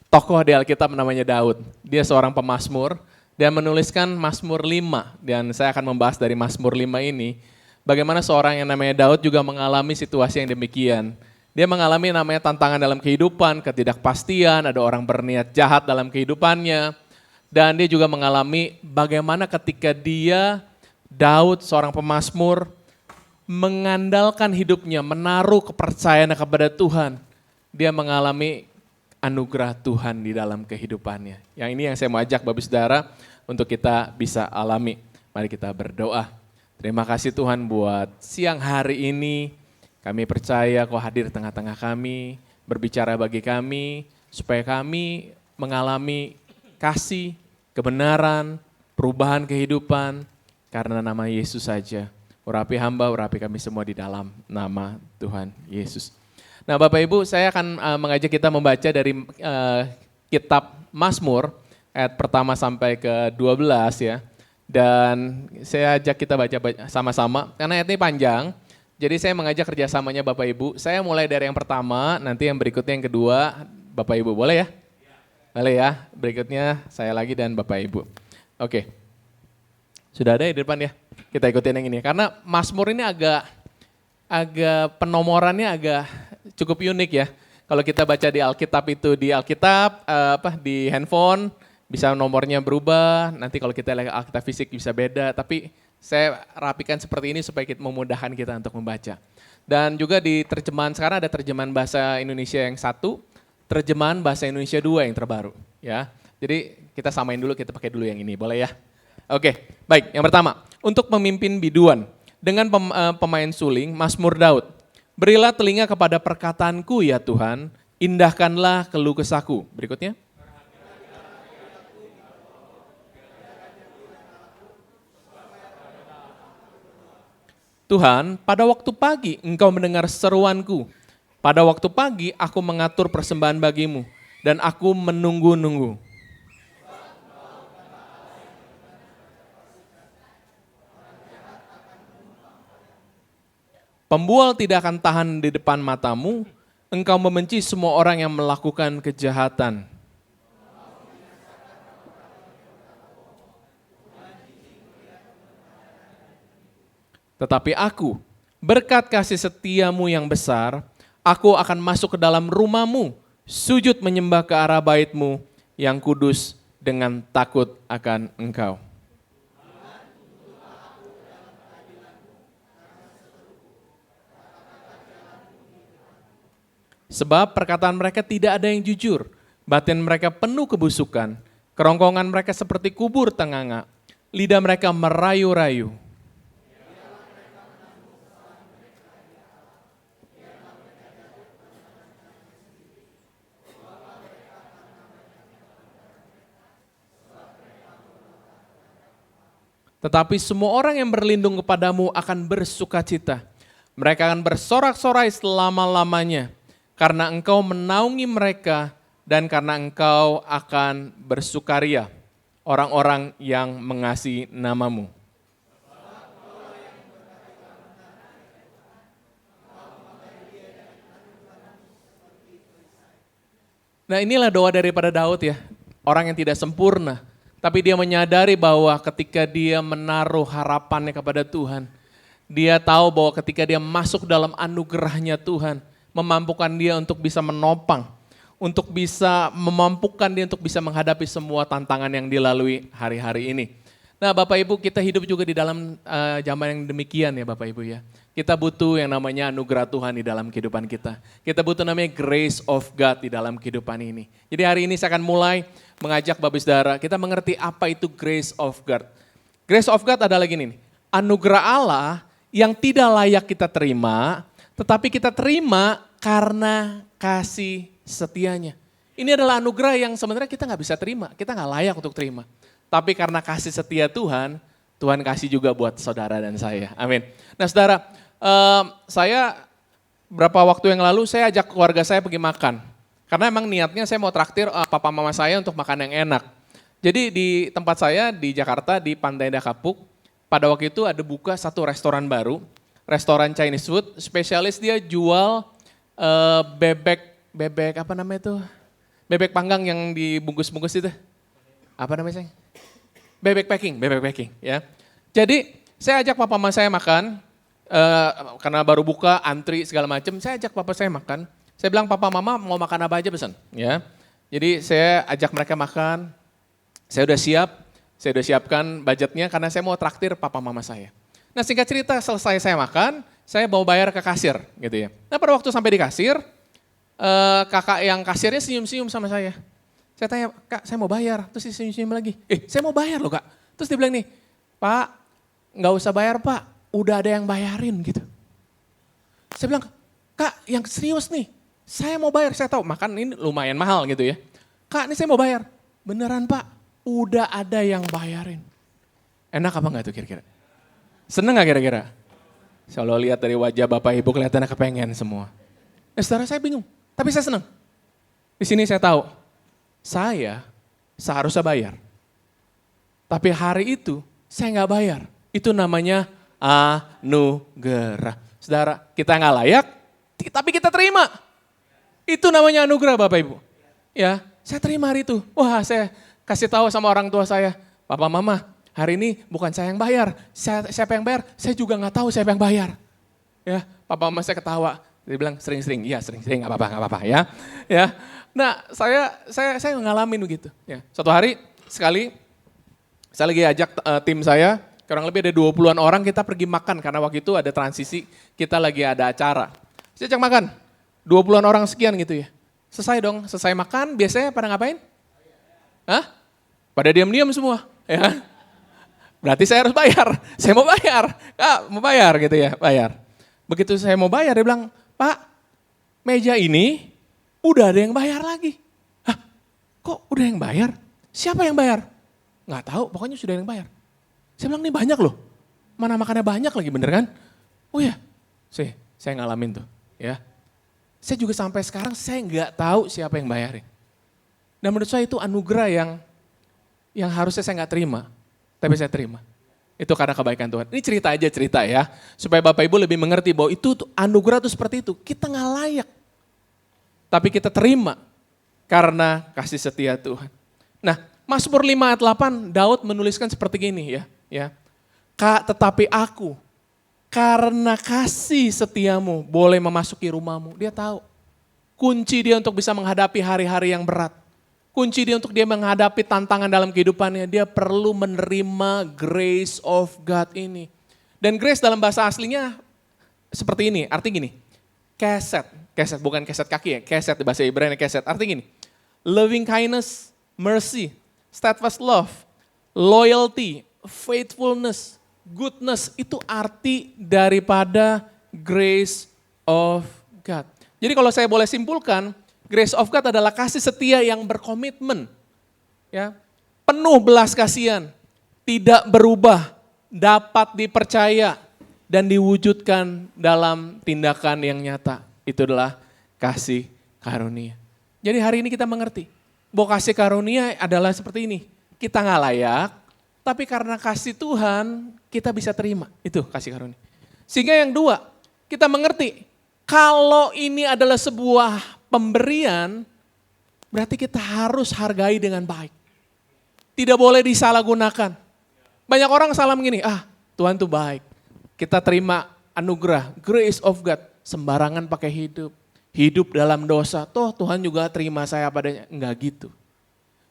tokoh di Alkitab namanya Daud. Dia seorang pemazmur dan menuliskan Mazmur 5. Dan saya akan membahas dari Mazmur 5 ini, bagaimana seorang yang namanya Daud juga mengalami situasi yang demikian. Dia mengalami namanya tantangan dalam kehidupan, ketidakpastian, ada orang berniat jahat dalam kehidupannya. Dan dia juga mengalami bagaimana ketika Daud seorang pemazmur, mengandalkan hidupnya, menaruh kepercayaan kepada Tuhan. Dia mengalami anugerah Tuhan di dalam kehidupannya. Yang ini yang saya mau ajak Bapak Saudara untuk kita bisa alami. Mari kita berdoa. Terima kasih Tuhan buat siang hari ini. Kami percaya Kau hadir tengah-tengah kami, berbicara bagi kami, supaya kami mengalami kasih, kebenaran, perubahan kehidupan, karena nama Yesus saja. Urapi hamba, urapi kami semua di dalam nama Tuhan Yesus. Nah Bapak Ibu, saya akan mengajak kita membaca dari kitab Mazmur, ayat pertama sampai ke 12 ya. Dan saya ajak kita baca sama-sama, karena ayat ini panjang. Jadi saya mengajak kerjasamanya Bapak Ibu. Saya mulai dari yang pertama, nanti yang berikutnya yang kedua, Bapak Ibu boleh ya? Boleh ya, berikutnya saya lagi dan Bapak Ibu. Oke, sudah ada di depan ya? Kita ikutin yang ini, karena Mazmur ini agak penomorannya agak cukup unik ya. Kalau kita baca di Alkitab di handphone bisa nomornya berubah. Nanti kalau kita lihat Alkitab fisik bisa beda. Tapi saya rapikan seperti ini supaya memudahkan kita untuk membaca. Dan juga di terjemahan sekarang ada terjemahan bahasa Indonesia yang 1, terjemahan bahasa Indonesia 2 yang terbaru. Ya, jadi kita samain dulu, kita pakai dulu yang ini, boleh ya? Oke, baik. Yang pertama, untuk pemimpin biduan dengan pemain suling, Mazmur Daud. Berilah telinga kepada perkataanku ya Tuhan, indahkanlah keluh kesahku. Berikutnya. Tuhan, pada waktu pagi Engkau mendengar seruanku. Pada waktu pagi aku mengatur persembahan bagimu dan aku menunggu-nunggu. Pembual tidak akan tahan di depan matamu, engkau membenci semua orang yang melakukan kejahatan. Tetapi aku, berkat kasih setiamu yang besar, aku akan masuk ke dalam rumahmu, sujud menyembah ke arah baitmu yang kudus dengan takut akan engkau. Sebab perkataan mereka tidak ada yang jujur, batin mereka penuh kebusukan, kerongkongan mereka seperti kubur tenganga, lidah mereka merayu-rayu. Tetapi semua orang yang berlindung kepadamu akan bersukacita. Mereka akan bersorak-sorai selama-lamanya. Karena engkau menaungi mereka dan karena engkau akan bersukaria orang-orang yang mengasihi namamu. Nah inilah doa daripada Daud ya, orang yang tidak sempurna. Tapi dia menyadari bahwa ketika dia menaruh harapannya kepada Tuhan, dia tahu bahwa ketika dia masuk dalam anugerahnya Tuhan, memampukan dia untuk bisa menopang, untuk bisa memampukan dia untuk bisa menghadapi semua tantangan yang dilalui hari-hari ini. Nah Bapak Ibu, kita hidup juga di dalam zaman yang demikian ya Bapak Ibu ya. Kita butuh yang namanya anugerah Tuhan di dalam kehidupan kita. Kita butuh namanya grace of God di dalam kehidupan ini. Jadi hari ini saya akan mulai mengajak Bapak Saudara, kita mengerti apa itu grace of God. Grace of God adalah gini nih, anugerah Allah yang tidak layak kita terima, tetapi kita terima karena kasih setianya. Ini adalah anugerah yang sebenarnya kita nggak bisa terima, kita nggak layak untuk terima. Tapi karena kasih setia Tuhan, Tuhan kasih juga buat saudara dan saya. Amin. Nah saudara, saya berapa waktu yang lalu saya ajak keluarga saya pergi makan. Karena emang niatnya saya mau traktir papa mama saya untuk makan yang enak. Jadi di tempat saya di Jakarta, di Pantai Indah Kapuk, pada waktu itu ada buka satu restoran baru, restoran Chinese food, spesialis dia jual bebek apa namanya itu? Bebek panggang yang dibungkus-bungkus itu. Apa namanya sayang? Bebek packing ya. Jadi saya ajak papa mama saya makan, karena baru buka, antri segala macam, saya ajak papa saya makan. Saya bilang papa mama mau makan apa aja pesan ya. Jadi saya ajak mereka makan, saya udah siapkan budgetnya karena saya mau traktir papa mama saya. Nah singkat cerita selesai saya makan, saya bawa bayar ke kasir gitu ya. Nah pada waktu sampai di kasir, kakak yang kasirnya senyum-senyum sama saya. Saya tanya, Kak saya mau bayar, terus dia senyum-senyum lagi. Saya mau bayar loh Kak. Terus dia bilang nih, Pak nggak usah bayar Pak, udah ada yang bayarin gitu. Saya bilang, Kak yang serius nih, saya mau bayar, saya tahu makan ini lumayan mahal gitu ya. Kak ini saya mau bayar, beneran Pak, udah ada yang bayarin. Enak apa enggak tuh kira-kira? Seneng gak kira-kira? Kalau lihat dari wajah Bapak Ibu kelihatannya kepengen semua. Saudara saya bingung, tapi saya senang. Di sini saya tahu, saya seharusnya bayar. Tapi hari itu saya nggak bayar. Itu namanya anugerah. Saudara, kita nggak layak, tapi kita terima. Itu namanya anugerah Bapak Ibu. Ya, saya terima hari itu. Wah, saya kasih tahu sama orang tua saya, Papa Mama, hari ini bukan saya yang bayar. Siapa yang bayar? Saya juga nggak tahu siapa yang bayar. Ya, Papa Mama saya ketawa. Dia bilang sering-sering, iya sering-sering nggak apa-apa ya. Ya, nah saya ngalamin begitu. Ya, suatu hari sekali saya lagi ajak tim saya, kurang lebih ada 20-an orang kita pergi makan karena waktu itu ada transisi, kita lagi ada acara. Saya ajak makan, 20-an orang sekian gitu ya. Selesai makan, biasanya pada ngapain? Hah? Pada diam-diam semua, ya kan? Berarti saya harus bayar, saya mau bayar, Kak mau bayar gitu ya, bayar. Begitu saya mau bayar, dia bilang, Pak, meja ini udah ada yang bayar lagi. Hah, kok udah yang bayar? Siapa yang bayar? Nggak tahu, pokoknya sudah yang bayar. Saya bilang, ini banyak loh. Mana makannya banyak lagi, bener kan? Oh ya, saya ngalamin tuh. Ya, saya juga sampai sekarang saya nggak tahu siapa yang bayarin. Dan menurut saya itu anugerah yang harusnya saya nggak terima, tapi saya terima. Itu karena kebaikan Tuhan. Ini cerita ya, supaya Bapak Ibu lebih mengerti bahwa itu anugerah itu seperti itu. Kita nggak layak, tapi kita terima karena kasih setia Tuhan. Nah, Mazmur 5 ayat 8, Daud menuliskan seperti gini ya. Kak, tetapi aku karena kasih setiamu boleh memasuki rumahmu. Dia tahu kunci dia untuk bisa menghadapi hari-hari yang berat. Kunci dia untuk dia menghadapi tantangan dalam kehidupannya, dia perlu menerima grace of God ini. Dan grace dalam bahasa aslinya seperti ini, artinya gini, keset bukan keset kaki ya, keset di bahasa Ibrani keset, artinya gini, loving kindness, mercy, steadfast love, loyalty, faithfulness, goodness, itu arti daripada grace of God. Jadi kalau saya boleh simpulkan, grace of God adalah kasih setia yang berkomitmen, ya, penuh belas kasihan, tidak berubah, dapat dipercaya dan diwujudkan dalam tindakan yang nyata. Itu adalah kasih karunia. Jadi hari ini kita mengerti bahwa kasih karunia adalah seperti ini. Kita nggak layak, tapi karena kasih Tuhan kita bisa terima. Itu kasih karunia. Sehingga yang dua, kita mengerti kalau ini adalah sebuah pemberian, berarti kita harus hargai dengan baik. Tidak boleh disalahgunakan. Banyak orang salah begini, Tuhan tuh baik. Kita terima anugerah, grace of God, sembarangan pakai hidup dalam dosa, toh Tuhan juga terima saya padanya. Enggak gitu.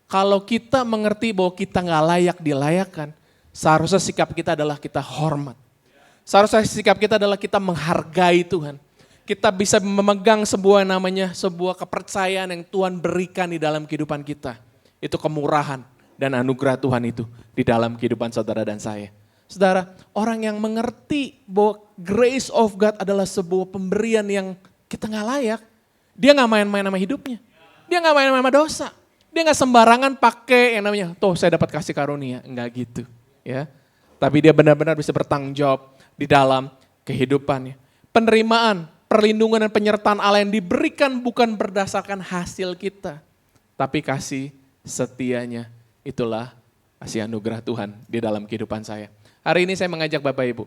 Kalau kita mengerti bahwa kita nggak layak dilayakkan, seharusnya sikap kita adalah kita hormat. Seharusnya sikap kita adalah kita menghargai Tuhan. Kita bisa memegang sebuah kepercayaan yang Tuhan berikan di dalam kehidupan kita. Itu kemurahan dan anugerah Tuhan itu di dalam kehidupan saudara dan saya. Saudara, orang yang mengerti bahwa grace of God adalah sebuah pemberian yang kita nggak layak, dia nggak main-main sama hidupnya. Dia nggak main-main sama dosa. Dia nggak sembarangan pakai yang namanya, tuh saya dapat kasih karunia. Enggak gitu. Ya. Tapi dia benar-benar bisa bertanggung jawab di dalam kehidupannya. Penerimaan, perlindungan dan penyertaan Allah yang diberikan bukan berdasarkan hasil kita. Tapi kasih setianya. Itulah kasih anugerah Tuhan di dalam kehidupan saya. Hari ini saya mengajak Bapak Ibu,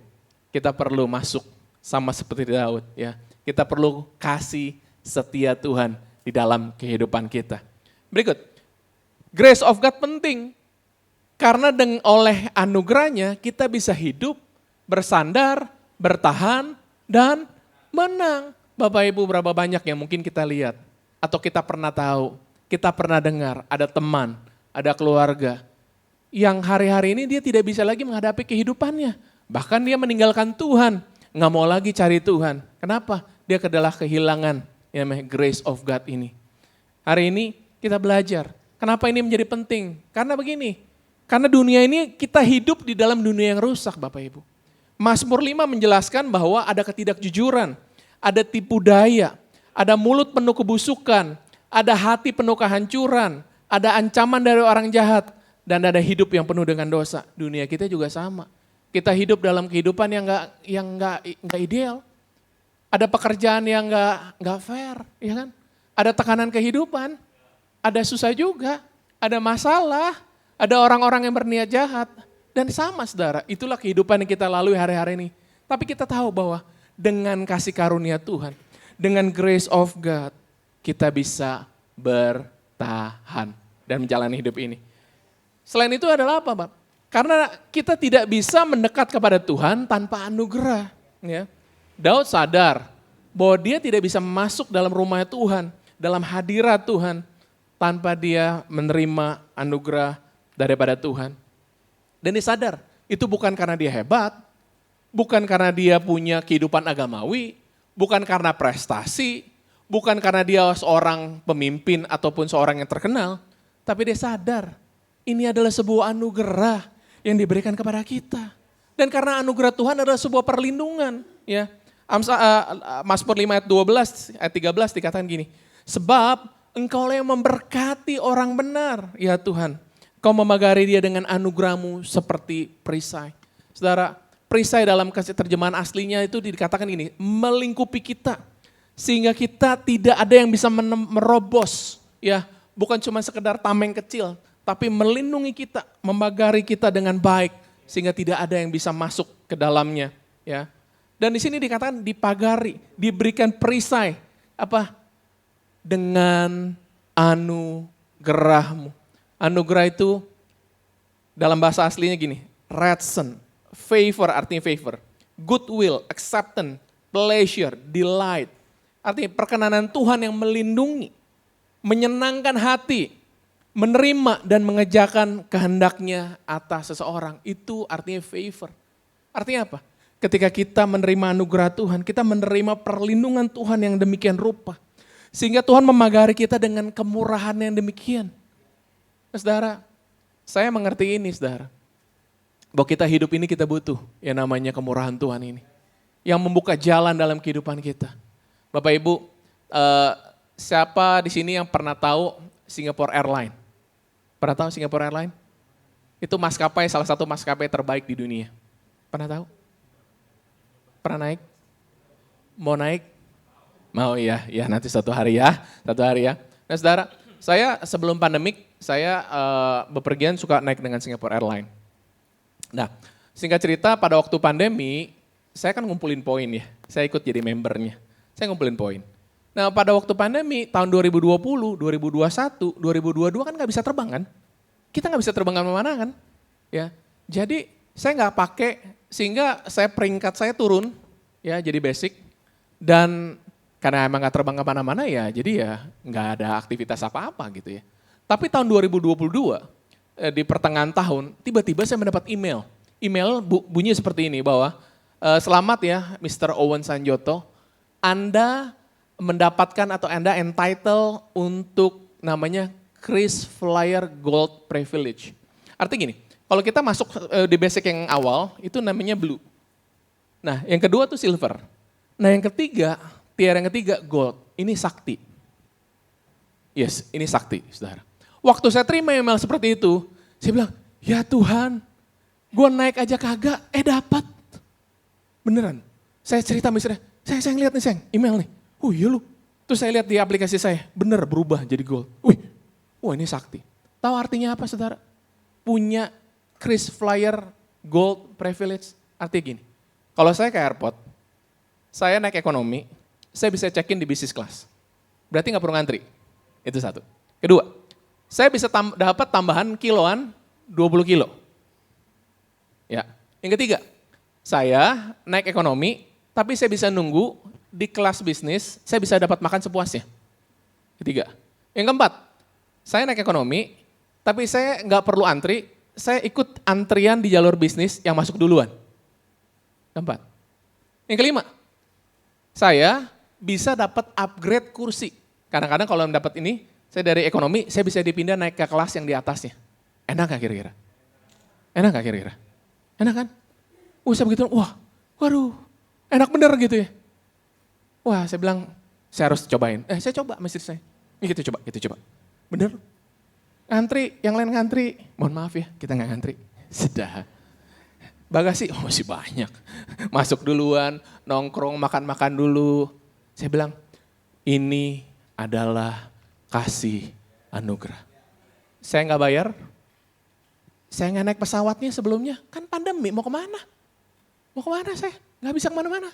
kita perlu masuk sama seperti Daud. Ya. Kita perlu kasih setia Tuhan di dalam kehidupan kita. Berikut, grace of God penting. Karena oleh anugerahnya kita bisa hidup, bersandar, bertahan, dan menang. Bapak Ibu berapa banyak yang mungkin kita lihat. Atau kita pernah tahu, kita pernah dengar, ada teman, ada keluarga. Yang hari-hari ini dia tidak bisa lagi menghadapi kehidupannya. Bahkan dia meninggalkan Tuhan, nggak mau lagi cari Tuhan. Kenapa? Dia adalah kehilangan yang namanya grace of God ini. Hari ini kita belajar, kenapa ini menjadi penting? Karena begini, karena dunia ini kita hidup di dalam dunia yang rusak Bapak Ibu. Mazmur 5 menjelaskan bahwa ada ketidakjujuran, ada tipu daya, ada mulut penuh kebusukan, ada hati penuh kehancuran, ada ancaman dari orang jahat, dan ada hidup yang penuh dengan dosa. Dunia kita juga sama. Kita hidup dalam kehidupan yang nggak ideal. Ada pekerjaan yang nggak fair, ya kan? Ada tekanan kehidupan, ada susah juga, ada masalah, ada orang-orang yang berniat jahat. Dan sama saudara, itulah kehidupan yang kita lalui hari-hari ini. Tapi kita tahu bahwa dengan kasih karunia Tuhan, dengan grace of God, kita bisa bertahan dan menjalani hidup ini. Selain itu adalah apa, Bapak? Karena kita tidak bisa mendekat kepada Tuhan tanpa anugerah. Ya. Daud sadar bahwa dia tidak bisa masuk dalam rumah Tuhan, dalam hadirat Tuhan, tanpa dia menerima anugerah daripada Tuhan. Dan dia sadar, itu bukan karena dia hebat, bukan karena dia punya kehidupan agamawi, bukan karena prestasi, bukan karena dia seorang pemimpin ataupun seorang yang terkenal, tapi dia sadar, ini adalah sebuah anugerah yang diberikan kepada kita. Dan karena anugerah Tuhan adalah sebuah perlindungan. Ya. Mazmur 5 ayat 12, ayat 13 dikatakan gini. Sebab engkau yang memberkati orang benar, ya Tuhan. Kau memagari dia dengan anugerahmu seperti perisai. Saudara, perisai dalam terjemahan aslinya itu dikatakan gini, melingkupi kita. Sehingga kita tidak ada yang bisa merobos. Ya, bukan cuma sekedar tameng kecil, tapi melindungi kita, memagari kita dengan baik. Sehingga tidak ada yang bisa masuk ke dalamnya. Ya. Dan di sini dikatakan dipagari, diberikan perisai. Apa? Dengan anugerahmu. Anugerah itu dalam bahasa aslinya gini, ratsen, favor artinya favor, goodwill, acceptance, pleasure, delight. Artinya perkenanan Tuhan yang melindungi, menyenangkan hati, menerima dan mengerjakan kehendaknya atas seseorang. Itu artinya favor. Artinya apa? Ketika kita menerima anugerah Tuhan, kita menerima perlindungan Tuhan yang demikian rupa. Sehingga Tuhan memagari kita dengan kemurahan yang demikian. Saudara, saya mengerti ini saudara. Bahwa kita hidup ini kita butuh yang namanya kemurahan Tuhan ini. Yang membuka jalan dalam kehidupan kita. Bapak Ibu, siapa di sini yang pernah tahu Singapore Airlines? Pernah tahu Singapore Airlines? Itu maskapai, salah satu maskapai terbaik di dunia. Pernah tahu? Pernah naik? Mau naik? Mau ya nanti satu hari ya. Nah saudara, saya sebelum pandemik, saya bepergian suka naik dengan Singapore Airlines. Nah singkat cerita pada waktu pandemi, saya kan ngumpulin poin ya. Saya ikut jadi membernya, saya ngumpulin poin. Nah pada waktu pandemi tahun 2020, 2021, 2022 kan gak bisa terbang kan? Kita gak bisa terbang kemana-mana kan? Ya, jadi saya gak pakai sehingga peringkat saya turun ya jadi basic. Dan karena emang gak terbang kemana-mana ya jadi ya gak ada aktivitas apa-apa gitu ya. Tapi tahun 2022 di pertengahan tahun tiba-tiba saya mendapat email. Email bunyi seperti ini bahwa selamat ya Mr. Owen Sanjoto, Anda mendapatkan atau Anda entitled untuk namanya Kris Flyer Gold Privilege. Artinya gini, kalau kita masuk di basic yang awal itu namanya blue. Nah yang kedua tuh silver. Nah yang ketiga, tier yang ketiga gold, ini sakti. Yes, ini sakti, saudara. Waktu saya terima email seperti itu, saya bilang, ya Tuhan, gue naik aja kagak, dapat. Beneran. Saya cerita sama istrinya, saya ngeliat nih sayang, email nih. Iya lu. Terus saya lihat di aplikasi saya, bener berubah jadi gold. Wah ini sakti. Tahu artinya apa saudara? Punya Kris Flyer Gold Privilege. Artinya gini, kalau saya ke airport, saya naik ekonomi, saya bisa check-in di business class. Berarti nggak perlu ngantri. Itu satu. Kedua, saya bisa dapat tambahan kiloan 20 kilo. Ya. Yang ketiga, saya naik ekonomi, tapi saya bisa nunggu di kelas bisnis, saya bisa dapat makan sepuasnya. Ketiga. Yang keempat, saya naik ekonomi, tapi saya nggak perlu antri, saya ikut antrian di jalur bisnis yang masuk duluan. Keempat. Yang kelima, saya bisa dapat upgrade kursi. Kadang-kadang kalau dapat ini, saya dari ekonomi, saya bisa dipindah naik ke kelas yang di atasnya. Enak gak kira-kira? Enak gak kira-kira? Enak kan? Saya begitu, waduh, enak bener gitu ya. Wah, saya bilang, saya harus cobain. Saya coba sama istri saya. Ini kita coba. Bener. Ngantri, yang lain ngantri. Mohon maaf ya, kita nggak ngantri. Sudah. Bagasi, masih banyak. Masuk duluan, nongkrong, makan-makan dulu. Saya bilang, ini adalah kasih anugerah. Saya nggak bayar, saya nggak naik pesawatnya sebelumnya. Kan pandemi, mau kemana? Mau kemana saya? Nggak bisa kemana-mana.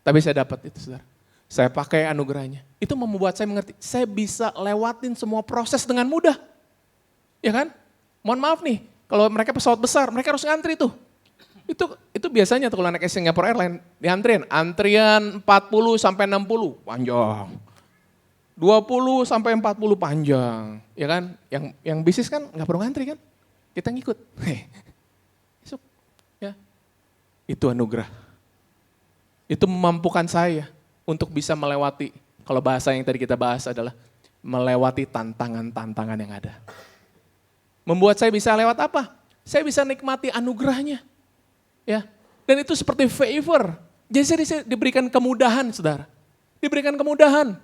Tapi saya dapat itu, saudara. Saya pakai anugerahnya. Itu membuat saya mengerti, saya bisa lewatin semua proses dengan mudah. Ya kan? Mohon maaf nih, kalau mereka pesawat besar, mereka harus ngantri tuh. Itu biasanya tuh kalau naik Singapore Airlines, antrian 40 sampai 60, panjang. 20 sampai 40 panjang, ya kan? Yang bisnis kan nggak perlu ngantri kan? Kita ngikut. Masuk, ya. Itu anugerah. Itu memampukan saya untuk bisa melewati, kalau bahasa yang tadi kita bahas adalah melewati tantangan-tantangan yang ada. Membuat saya bisa lewat apa? Saya bisa nikmati anugerahnya. Ya. Dan itu seperti favor. Jadi saya diberikan kemudahan, saudara. Diberikan kemudahan.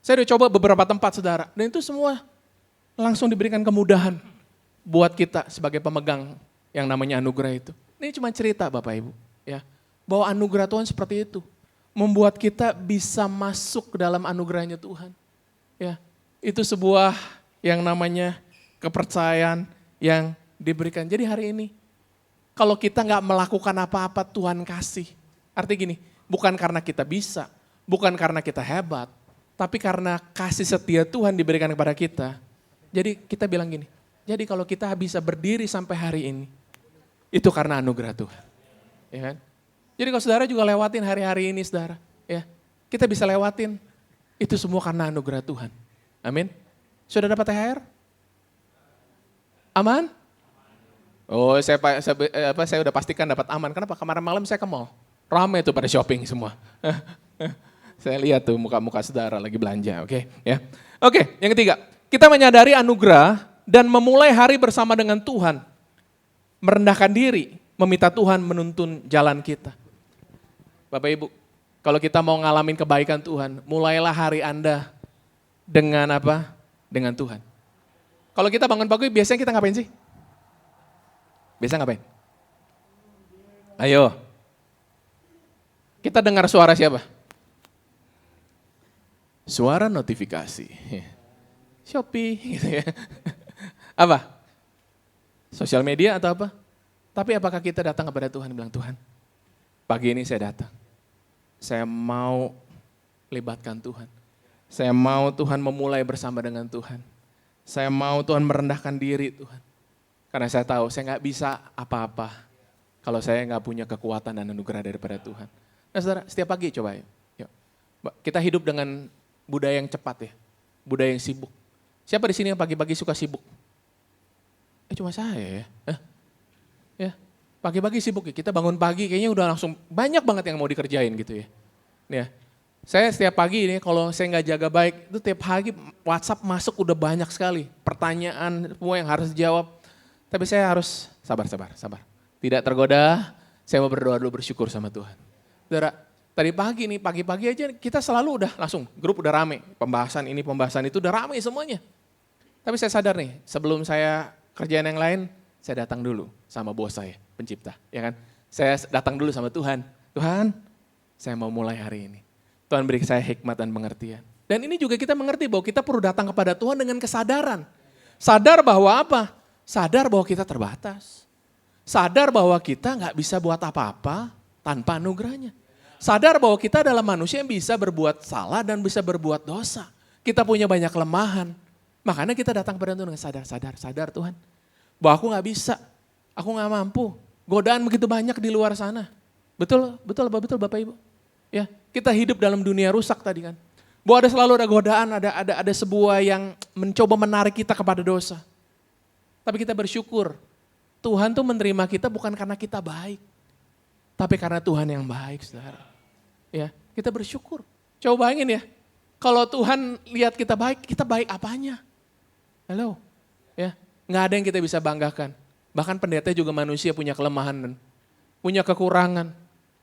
Saya udah coba beberapa tempat, saudara. Dan itu semua langsung diberikan kemudahan buat kita sebagai pemegang yang namanya anugerah itu. Ini cuma cerita Bapak Ibu. Ya. Bahwa anugerah Tuhan seperti itu. Membuat kita bisa masuk ke dalam anugerahnya Tuhan. Ya. Itu sebuah yang namanya kepercayaan yang diberikan. Jadi hari ini, kalau kita nggak melakukan apa-apa Tuhan kasih. Artinya gini, bukan karena kita bisa, bukan karena kita hebat, tapi karena kasih setia Tuhan diberikan kepada kita. Jadi kita bilang gini, jadi kalau kita bisa berdiri sampai hari ini, itu karena anugerah Tuhan. Ya kan? Jadi kalau saudara juga lewatin hari-hari ini saudara, ya kita bisa lewatin, itu semua karena anugerah Tuhan. Amin. Sudah dapat THR? Aman? Oh, saya udah pastikan dapat aman. Kenapa? Kemarin malam saya ke mall. Ramai tuh pada shopping semua. Saya lihat tuh muka-muka saudara lagi belanja, oke? Ya. Oke, yang ketiga. Kita menyadari anugerah dan memulai hari bersama dengan Tuhan. Merendahkan diri, meminta Tuhan menuntun jalan kita. Bapak Ibu, kalau kita mau ngalamin kebaikan Tuhan, mulailah hari Anda dengan apa? Dengan Tuhan. Kalau kita bangun pagi, biasanya kita ngapain sih? Biasa ngapain? Ayo. Kita dengar suara siapa? Suara notifikasi. Shopee gitu ya. Apa? Sosial media atau apa? Tapi apakah kita datang kepada Tuhan dan bilang, Tuhan, pagi ini saya datang. Saya mau libatkan Tuhan. Saya mau Tuhan memulai bersama dengan Tuhan. Saya mau Tuhan merendahkan diri Tuhan. Karena saya tahu saya nggak bisa apa-apa kalau saya nggak punya kekuatan dan anugerah daripada Tuhan. Nah saudara, setiap pagi coba yuk. Kita hidup dengan budaya yang cepat ya, budaya yang sibuk. Siapa di sini yang pagi-pagi suka sibuk? Cuma saya ya. Ya, pagi-pagi sibuk ya. Kita bangun pagi kayaknya udah langsung banyak banget yang mau dikerjain gitu ya. Ya. Saya setiap pagi ini kalau saya nggak jaga baik, itu tiap pagi WhatsApp masuk udah banyak sekali. Pertanyaan semua yang harus dijawab. Tapi saya harus sabar. Tidak tergoda, saya mau berdoa dulu bersyukur sama Tuhan. Saudara, Tadi pagi nih, pagi-pagi aja kita selalu udah langsung, grup udah rame. Pembahasan ini, pembahasan itu udah rame semuanya. Tapi saya sadar nih, sebelum saya kerjaan yang lain, saya datang dulu sama bos saya, pencipta. Ya kan? Saya datang dulu sama Tuhan. Tuhan, saya mau mulai hari ini. Tuhan beri saya hikmat dan pengertian. Dan ini juga kita mengerti bahwa kita perlu datang kepada Tuhan dengan kesadaran. Sadar bahwa apa? Sadar bahwa kita terbatas. Sadar bahwa kita nggak bisa buat apa-apa tanpa anugerahnya. Sadar bahwa kita adalah manusia yang bisa berbuat salah dan bisa berbuat dosa. Kita punya banyak kelemahan. Makanya kita datang kepada Tuhan dengan sadar Tuhan. Bahwa aku nggak bisa, aku nggak mampu. Godaan begitu banyak di luar sana. Betul Bapak Ibu. Ya, kita hidup dalam dunia rusak tadi kan. Bahwa selalu ada godaan, ada sebuah yang mencoba menarik kita kepada dosa. Tapi kita bersyukur, Tuhan tuh menerima kita bukan karena kita baik. Tapi karena Tuhan yang baik, saudara. Ya, kita bersyukur. Coba bayangin ya, kalau Tuhan lihat kita baik apanya? Halo, ya, nggak ada yang kita bisa banggakan. Bahkan pendeta juga manusia punya kelemahan dan punya kekurangan,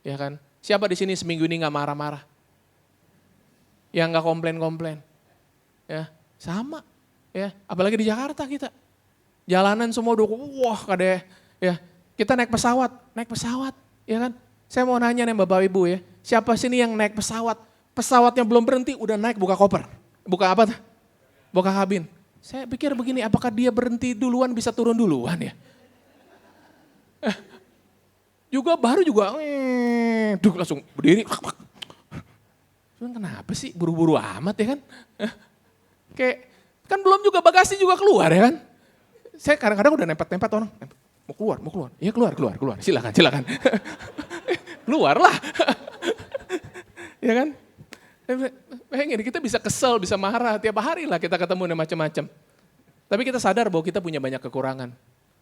ya kan? Siapa di sini seminggu ini nggak marah-marah? Yang nggak komplain-komplain, ya sama, ya. Apalagi di Jakarta kita, jalanan semua udah wah kadeh, ya. Kita naik pesawat, ya kan? Saya mau nanya nih Bapak Ibu ya, siapa sini yang naik pesawat, pesawatnya belum berhenti udah naik buka koper, buka apa tuh? Buka kabin. Saya pikir begini, apakah dia berhenti duluan bisa turun duluan ya? Juga baru langsung berdiri. Cuman kenapa sih buru-buru amat ya kan? Kayak kan belum juga bagasi juga keluar ya kan? Saya kadang-kadang udah nempet-nempet orang, mau keluar. Iya keluar. Silakan. Keluarlah. Ya kan? Pengen kita bisa kesel, bisa marah, tiap hari lah kita ketemu dengan macam-macam. Tapi kita sadar bahwa kita punya banyak kekurangan.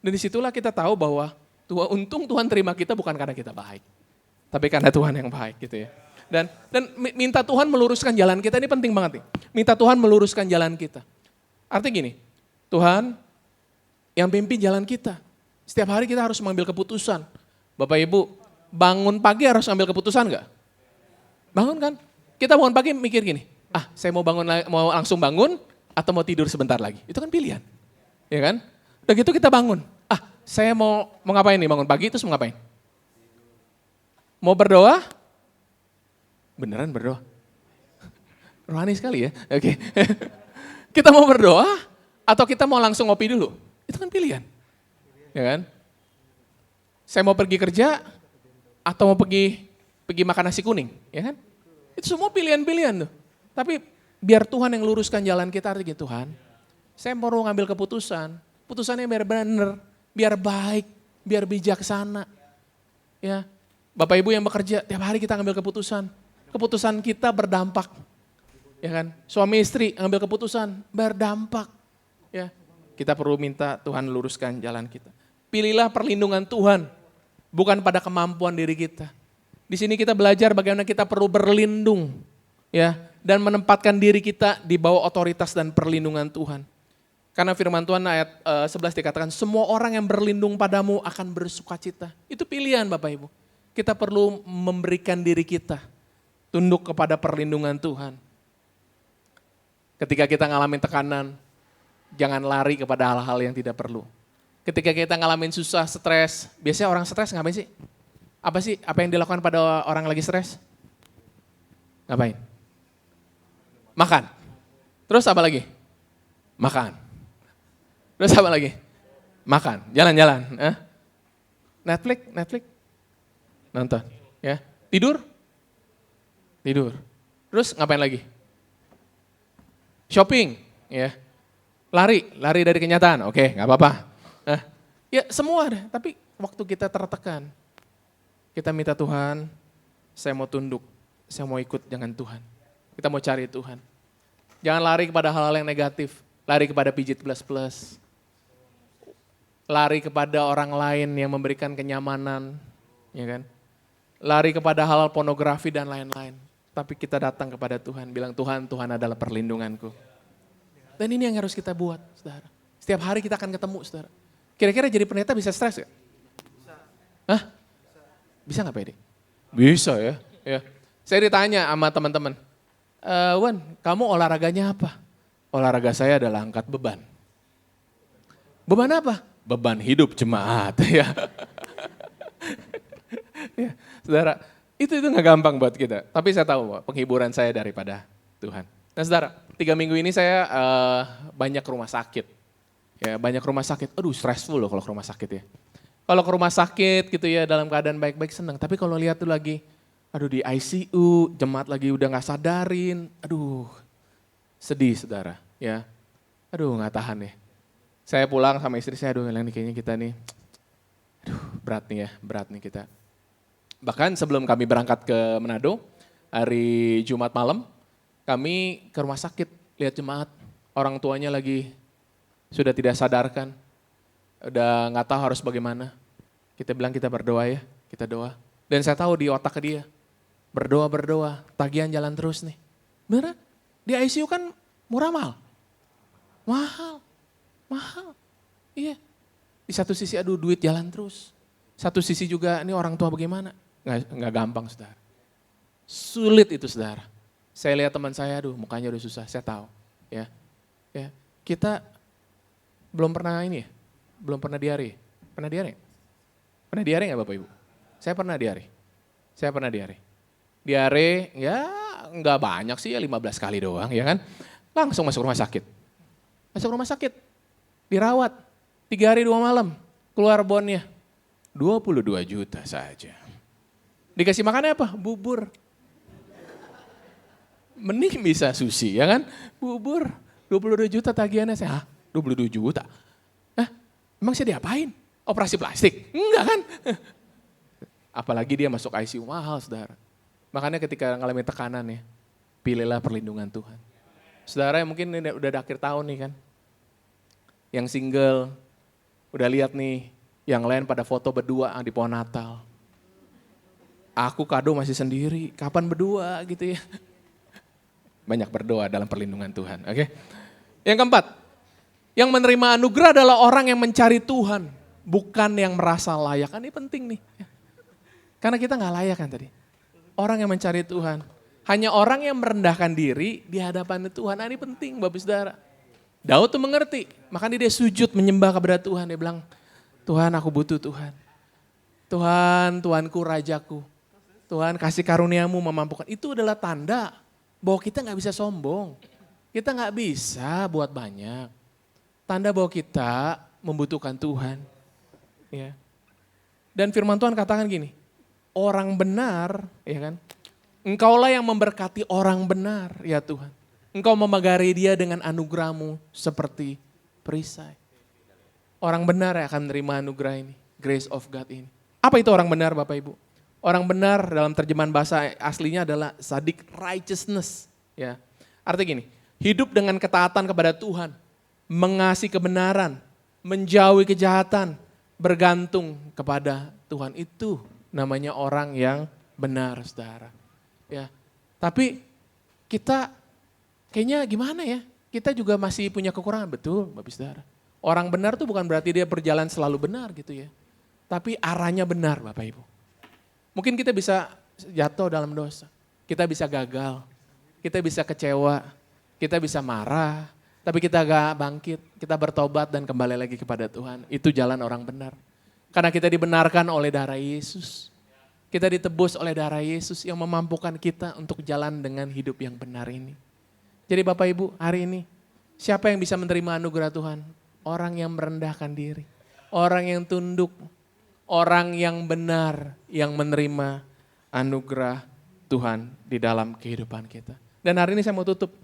Dan disitulah kita tahu bahwa untung Tuhan terima kita bukan karena kita baik. Tapi karena Tuhan yang baik gitu ya. Dan minta Tuhan meluruskan jalan kita, ini penting banget nih. Minta Tuhan meluruskan jalan kita. Artinya gini, Tuhan yang pimpin jalan kita. Setiap hari kita harus mengambil keputusan. Bapak Ibu, bangun pagi harus ambil keputusan enggak? Bangun kan? Kita bangun pagi mikir gini, saya mau langsung bangun atau mau tidur sebentar lagi. Itu kan pilihan. Ya kan? Udah gitu kita bangun. Saya mau ngapain nih bangun pagi, terus mau ngapain? Mau berdoa? Beneran berdoa? Rohani sekali ya. Oke. Kita mau berdoa atau kita mau langsung ngopi dulu? Itu kan pilihan. Ya kan? Saya mau pergi kerja atau mau pergi makan nasi kuning, ya kan? Itu semua pilihan-pilihan tuh. Tapi biar Tuhan yang luruskan jalan kita, artinya Tuhan, saya mau ngambil keputusan, putusannya biar benar, biar baik, biar bijaksana. Ya, Bapak Ibu yang bekerja, tiap hari kita ngambil keputusan kita berdampak. Ya kan? Suami istri ngambil keputusan berdampak. Ya, kita perlu minta Tuhan luruskan jalan kita. Pilihlah perlindungan Tuhan, bukan pada kemampuan diri kita. Di sini kita belajar bagaimana kita perlu berlindung, ya, dan menempatkan diri kita di bawah otoritas dan perlindungan Tuhan. Karena firman Tuhan ayat 11 dikatakan, semua orang yang berlindung padamu akan bersukacita. Itu pilihan Bapak Ibu. Kita perlu memberikan diri kita, tunduk kepada perlindungan Tuhan. Ketika kita ngalamin tekanan, jangan lari kepada hal-hal yang tidak perlu. Ketika kita ngalamin susah, stres, biasanya orang stres ngapain sih? Apa sih? Apa yang dilakukan pada orang lagi stres? Ngapain? Makan. Terus apa lagi? Makan. Terus apa lagi? Makan. Jalan-jalan. Netflix. Nonton. Ya. Tidur. Terus ngapain lagi? Shopping. Ya. Lari dari kenyataan. Oke, nggak apa-apa. Ya semua ada. Tapi waktu kita tertekan, kita minta Tuhan, saya mau tunduk, saya mau ikut dengan Tuhan. Kita mau cari Tuhan. Jangan lari kepada hal-hal yang negatif, lari kepada pijit plus. Lari kepada orang lain yang memberikan kenyamanan, ya kan? Lari kepada hal-hal pornografi dan lain-lain. Tapi kita datang kepada Tuhan, bilang Tuhan adalah perlindunganku. Dan ini yang harus kita buat, saudara. Setiap hari kita akan ketemu, saudara. Kira-kira jadi pendeta bisa stres gak? Bisa nggak Pak Edi? Bisa ya. Saya ditanya sama teman-teman, Wan, kamu olahraganya apa? Olahraga saya adalah angkat beban. Beban apa? Beban hidup jemaat. Ya. Ya, saudara, itu nggak gampang buat kita. Tapi saya tahu penghiburan saya daripada Tuhan. Nah saudara, 3 minggu ini saya banyak ke rumah sakit. Ya, banyak rumah sakit. Aduh, stressful loh kalau ke rumah sakit ya. Kalau ke rumah sakit gitu ya dalam keadaan baik-baik senang. Tapi kalau lihat tuh lagi, aduh di ICU, jemaat lagi udah gak sadarin. Aduh, sedih saudara ya. Aduh gak tahan ya. Saya pulang sama istri saya, aduh ini kayaknya kita nih, aduh berat nih kita. Bahkan sebelum kami berangkat ke Manado, hari Jumat malam, kami ke rumah sakit, lihat jemaat, orang tuanya lagi sudah tidak sadarkan. Udah gak tahu harus bagaimana. Kita bilang kita berdoa ya, kita doa. Dan saya tahu di otak dia, berdoa, tagihan jalan terus nih. Beneran, di ICU kan murah mahal. Iya, di satu sisi aduh duit jalan terus. Satu sisi juga ini orang tua bagaimana. Nggak gampang saudara. Sulit itu saudara. Saya lihat teman saya, aduh mukanya udah susah, saya tahu. Ya, kita belum pernah ini ya, belum pernah diare. Pernah diare? Pernah diare nggak Bapak Ibu? Saya pernah diare. Diare ya nggak banyak sih ya 15 kali doang ya kan. Langsung masuk rumah sakit. Dirawat 3 hari 2 malam. Keluar bonnya 22 juta saja. Dikasih makannya apa? Bubur. Mending bisa sushi ya kan. Bubur 22 juta tagihannya. Saya 22 juta. Emang saya diapain? Operasi plastik? Enggak kan? Apalagi dia masuk ICU mahal saudara. Makanya ketika ngalamin tekanan ya, pilihlah perlindungan Tuhan. Saudara yang mungkin ini udah akhir tahun nih kan. Yang single, udah lihat nih, yang lain pada foto berdua di pohon Natal. Aku kado masih sendiri, kapan berdua gitu ya. Banyak berdoa dalam perlindungan Tuhan, oke. Yang keempat, yang menerima anugerah adalah orang yang mencari Tuhan, bukan yang merasa layak. Ini penting nih. Karena kita gak layak kan tadi. Orang yang mencari Tuhan. Hanya orang yang merendahkan diri di hadapan Tuhan. Ini penting Bapak Saudara. Daud tuh mengerti. Makanya dia sujud menyembah kepada Tuhan. Dia bilang, Tuhan aku butuh Tuhan. Tuhan, Tuhanku, Rajaku. Tuhan kasih karuniamu memampukan. Itu adalah tanda bahwa kita gak bisa sombong. Kita gak bisa buat banyak. Tanda bahwa kita membutuhkan Tuhan. Ya. Dan firman Tuhan katakan gini, orang benar, ya kan? Engkaulah yang memberkati orang benar, ya Tuhan. Engkau memagari dia dengan anugerahmu seperti perisai. Orang benar yang akan menerima anugerah ini, grace of God ini. Apa itu orang benar Bapak Ibu? Orang benar dalam terjemahan bahasa aslinya adalah sadik righteousness. Ya. Artinya gini, hidup dengan ketaatan kepada Tuhan, mengasihi kebenaran, menjauhi kejahatan, bergantung kepada Tuhan. Itu namanya orang yang benar, saudara. Ya, tapi kita kayaknya gimana ya? Kita juga masih punya kekurangan, betul, Bapak Saudara. Orang benar tuh bukan berarti dia berjalan selalu benar gitu ya. Tapi arahnya benar, Bapak Ibu. Mungkin kita bisa jatuh dalam dosa. Kita bisa gagal. Kita bisa kecewa. Kita bisa marah. Tapi kita gak bangkit. Kita bertobat dan kembali lagi kepada Tuhan. Itu jalan orang benar. Karena kita dibenarkan oleh darah Yesus. Kita ditebus oleh darah Yesus yang memampukan kita untuk jalan dengan hidup yang benar ini. Jadi Bapak Ibu hari ini siapa yang bisa menerima anugerah Tuhan? Orang yang merendahkan diri. Orang yang tunduk. Orang yang benar yang menerima anugerah Tuhan di dalam kehidupan kita. Dan hari ini saya mau tutup.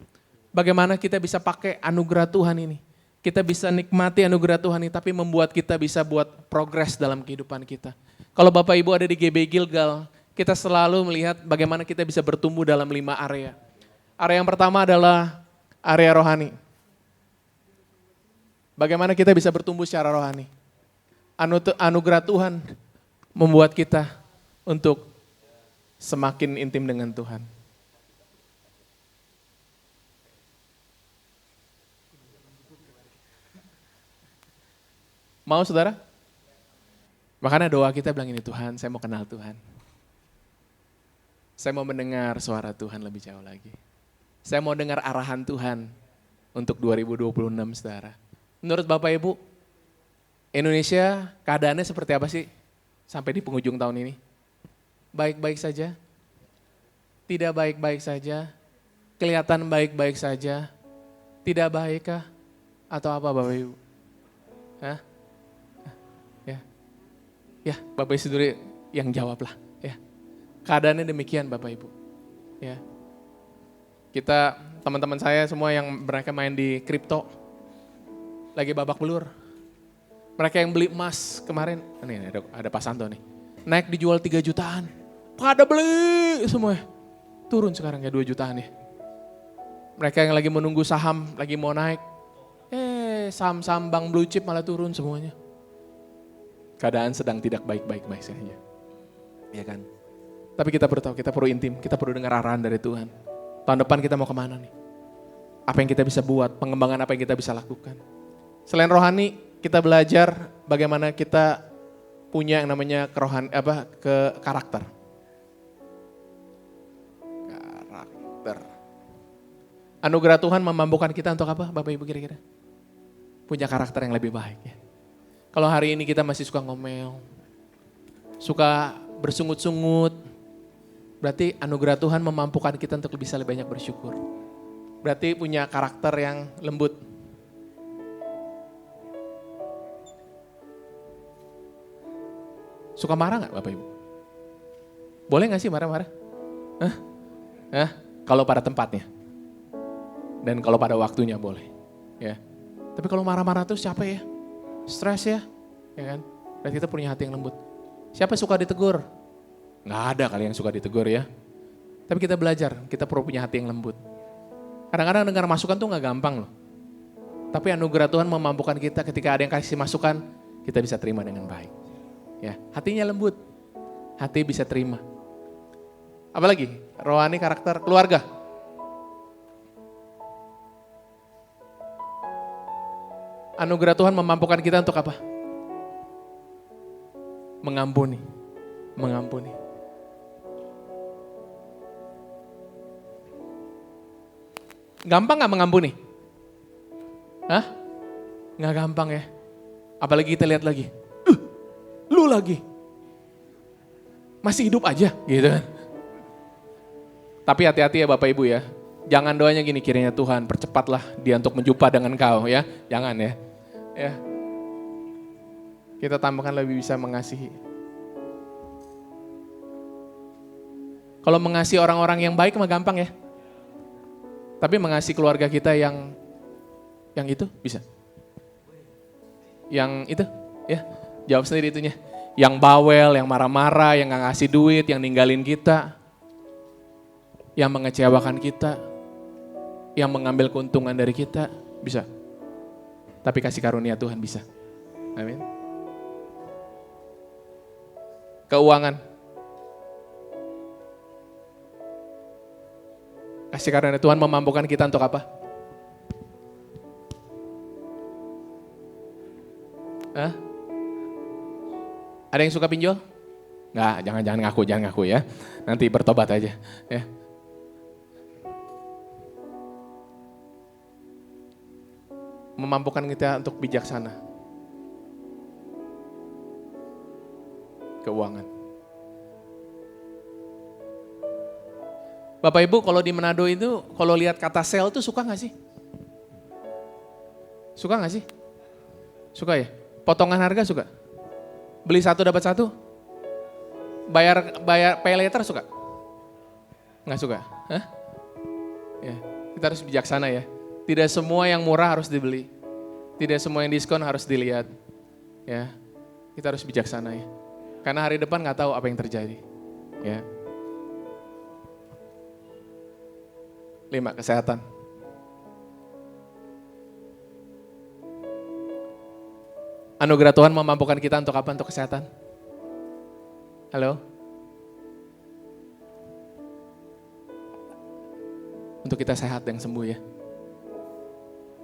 Bagaimana kita bisa pakai anugerah Tuhan ini. Kita bisa nikmati anugerah Tuhan ini tapi membuat kita bisa buat progres dalam kehidupan kita. Kalau Bapak Ibu ada di GB Gilgal, kita selalu melihat bagaimana kita bisa bertumbuh dalam 5 area. Area yang pertama adalah area rohani. Bagaimana kita bisa bertumbuh secara rohani. Anugerah Tuhan membuat kita untuk semakin intim dengan Tuhan. Mau saudara? Makanya doa kita bilang ini, Tuhan saya mau kenal Tuhan. Saya mau mendengar suara Tuhan lebih jauh lagi. Saya mau dengar arahan Tuhan untuk 2026, saudara. Menurut Bapak Ibu, Indonesia keadaannya seperti apa sih sampai di penghujung tahun ini? Baik-baik saja? Tidak baik-baik saja? Kelihatan baik-baik saja? Tidak baikkah? Atau apa Bapak Ibu? Hah? Ya, ya Bapak Ibu sendiri yang jawablah. Ya, keadaannya demikian Bapak Ibu. Ya, kita teman-teman saya semua yang mereka main di kripto lagi babak belur. Mereka yang beli emas kemarin, ini ada Pak Santo nih, naik dijual 3 jutaan. Pada beli semua, turun sekarang ya 2 jutaan ya. Mereka yang lagi menunggu saham, lagi mau naik, saham-saham bank blue chip malah turun semuanya. Keadaan sedang tidak baik-baik saja. Ya kan? Tapi kita perlu tahu, kita perlu intim, kita perlu dengar arahan dari Tuhan. Tahun depan kita mau kemana nih? Apa yang kita bisa buat, pengembangan apa yang kita bisa lakukan. Selain rohani, kita belajar bagaimana kita punya yang namanya karakter. Anugerah Tuhan memampukan kita untuk apa Bapak Ibu kira-kira? Punya karakter yang lebih baik ya. Kalau hari ini kita masih suka ngomel, suka bersungut-sungut, berarti anugerah Tuhan memampukan kita untuk bisa lebih banyak bersyukur. Berarti punya karakter yang lembut. Suka marah gak Bapak Ibu? Boleh gak sih marah-marah? Kalau pada tempatnya. Dan kalau pada waktunya boleh. Ya. Tapi kalau marah-marah terus capek ya. Stres ya. Ya kan? Dan kita punya hati yang lembut. Siapa suka ditegur? Nggak ada kali yang suka ditegur ya. Tapi kita belajar, kita perlu punya hati yang lembut. Kadang-kadang dengar masukan tuh nggak gampang loh. Tapi anugerah Tuhan memampukan kita ketika ada yang kasih masukan, kita bisa terima dengan baik. Ya, hatinya lembut, hati bisa terima. Apalagi rohani, karakter, keluarga. Anugerah Tuhan memampukan kita untuk apa? Mengampuni. Gampang gak mengampuni? Hah? Gak gampang ya. Apalagi kita lihat lagi. Lu lagi. Masih hidup aja gitu kan. Tapi hati-hati ya Bapak Ibu ya. Jangan doanya gini, kiranya Tuhan percepatlah dia untuk menjumpa dengan kau ya. Jangan ya. Ya. Kita tambahkan lebih bisa mengasihi. Kalau mengasihi orang-orang yang baik mah gampang ya. Tapi mengasihi keluarga kita yang itu bisa. Yang itu ya, jawab sendiri itunya. Yang bawel, yang marah-marah, yang gak ngasih duit, yang ninggalin kita. Yang mengecewakan kita. Yang mengambil keuntungan dari kita, bisa. Tapi kasih karunia Tuhan bisa. Amin. Keuangan. Kasih karunia Tuhan memampukan kita untuk apa? Hah? Ada yang suka pinjol? Enggak, jangan ngaku ya. Nanti bertobat aja. Ya. Memampukan kita untuk bijaksana. Keuangan. Bapak Ibu kalau di Manado itu, kalau lihat kata sale itu suka gak sih? Suka gak sih? Suka ya? Potongan harga suka? Beli satu dapat satu? Bayar pay later suka? Nggak suka? Hah? Ya, kita harus bijaksana ya. Tidak semua yang murah harus dibeli. Tidak semua yang diskon harus dilihat. Ya, kita harus bijaksana ya. Karena hari depan nggak tahu apa yang terjadi. Ya. 5, kesehatan. Anugerah Tuhan memampukan kita untuk apa? Untuk kesehatan. Halo? Untuk kita sehat dan sembuh ya.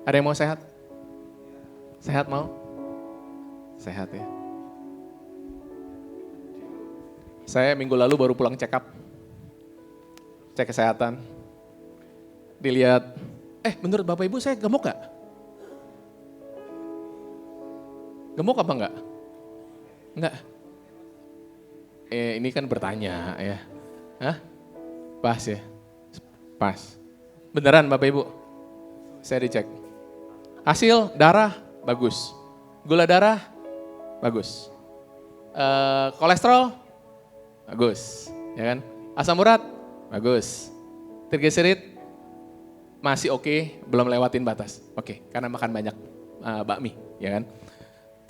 Ada yang mau sehat? Sehat mau? Sehat ya. Saya minggu lalu baru pulang check up. cek kesehatan. Dilihat, menurut Bapak Ibu saya gemuk gak? Gemuk apa enggak? Enggak. Ini kan bertanya ya. Hah? Pas ya? Pas. Beneran Bapak Ibu? Saya dicek. Hasil darah bagus. Gula darah bagus. Kolesterol bagus, ya kan? Asam urat bagus. Trigliserid masih oke, belum lewatin batas. Oke, karena makan banyak bakmi, ya kan?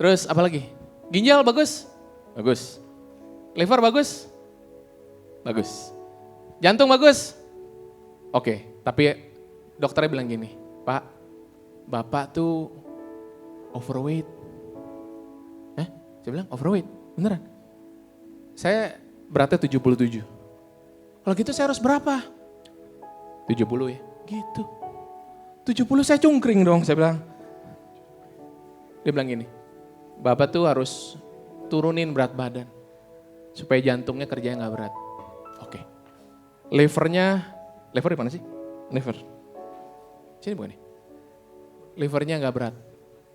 Terus apa lagi? Ginjal bagus? Bagus. Liver bagus? Bagus. Jantung bagus? Oke, tapi dokternya bilang gini, Pak, Bapak tuh overweight. Saya bilang overweight, beneran. Saya beratnya 77. Kalau gitu saya harus berapa? 70 ya, gitu. 70 saya cungkring dong, saya bilang. Dia bilang gini, Bapak tuh harus turunin berat badan. Supaya jantungnya kerjanya gak berat. Oke. Liver di mana sih? Liver. Sini bukan nih? Livernya gak berat.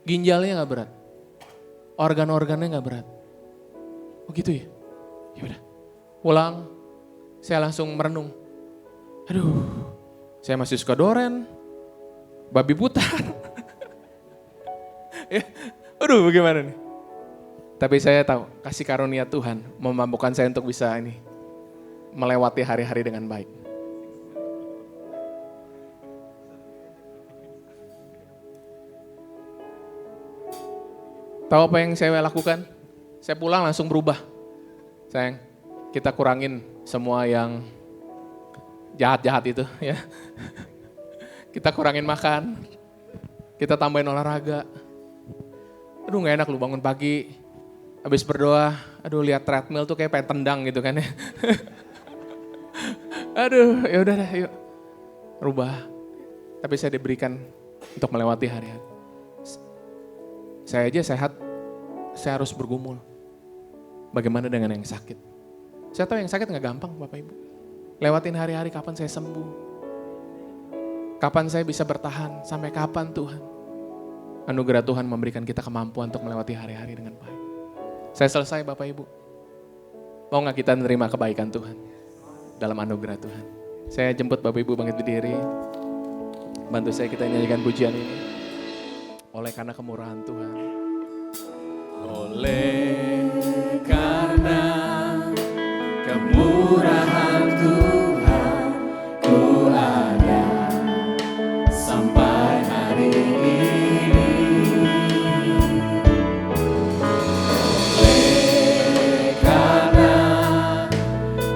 Ginjalnya gak berat. Organ-organnya gak berat. Oh gitu ya? Yaudah. Pulang, saya langsung merenung. Aduh, saya masih suka doren. Babi putar. Ya, aduh bagaimana nih? Tapi saya tahu, kasih karunia Tuhan memampukan saya untuk bisa melewati hari-hari dengan baik. Tahu apa yang saya lakukan? Saya pulang langsung berubah. Sayang, kita kurangin semua yang jahat-jahat itu ya. Kita kurangin makan, kita tambahin olahraga. Aduh gak enak lu bangun pagi, habis berdoa, aduh lihat treadmill tuh kayak pengen tendang gitu kan ya. Aduh ya udah deh yuk, rubah. Tapi saya diberikan untuk melewati hari-hari. Saya aja sehat, saya harus bergumul. Bagaimana dengan yang sakit? Saya tahu yang sakit gak gampang Bapak Ibu. Lewatin hari-hari kapan saya sembuh. Kapan saya bisa bertahan, sampai kapan Tuhan. Anugerah Tuhan memberikan kita kemampuan untuk melewati hari-hari dengan baik. Saya selesai Bapak Ibu. Mau gak kita menerima kebaikan Tuhan dalam anugerah Tuhan? Saya jemput Bapak Ibu bangkit berdiri. Bantu saya kita nyanyikan pujian ini. Oleh karena kemurahan Tuhan. Oleh karena kemurahan Tuhan, ku ada sampai hari ini. Oleh karena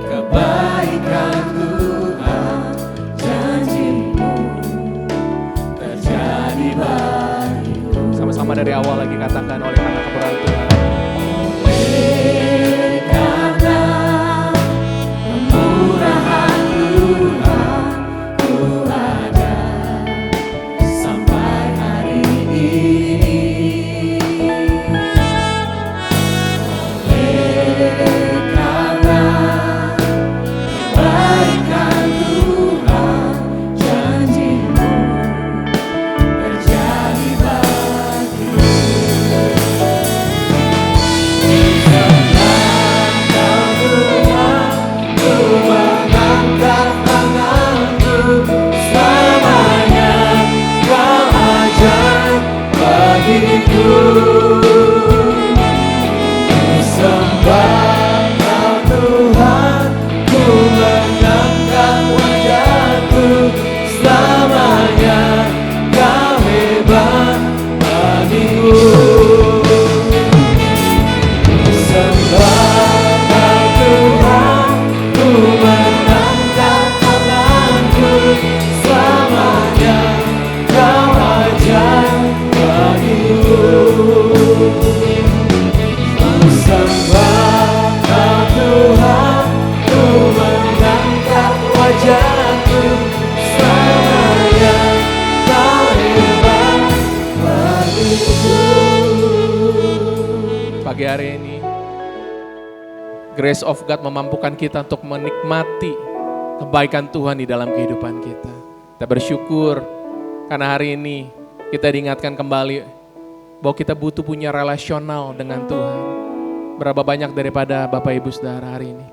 kebaikan Tuhan, janji-Mu terjadi bagiku. Sama-sama dari awal lagi katakan oleh karena kemurahan Tuhan. Pagi hari ini, grace of God memampukan kita untuk menikmati kebaikan Tuhan di dalam kehidupan kita. Kita bersyukur karena hari ini kita diingatkan kembali bahwa kita butuh punya relasional dengan Tuhan. Berapa banyak daripada Bapak Ibu Saudara hari ini,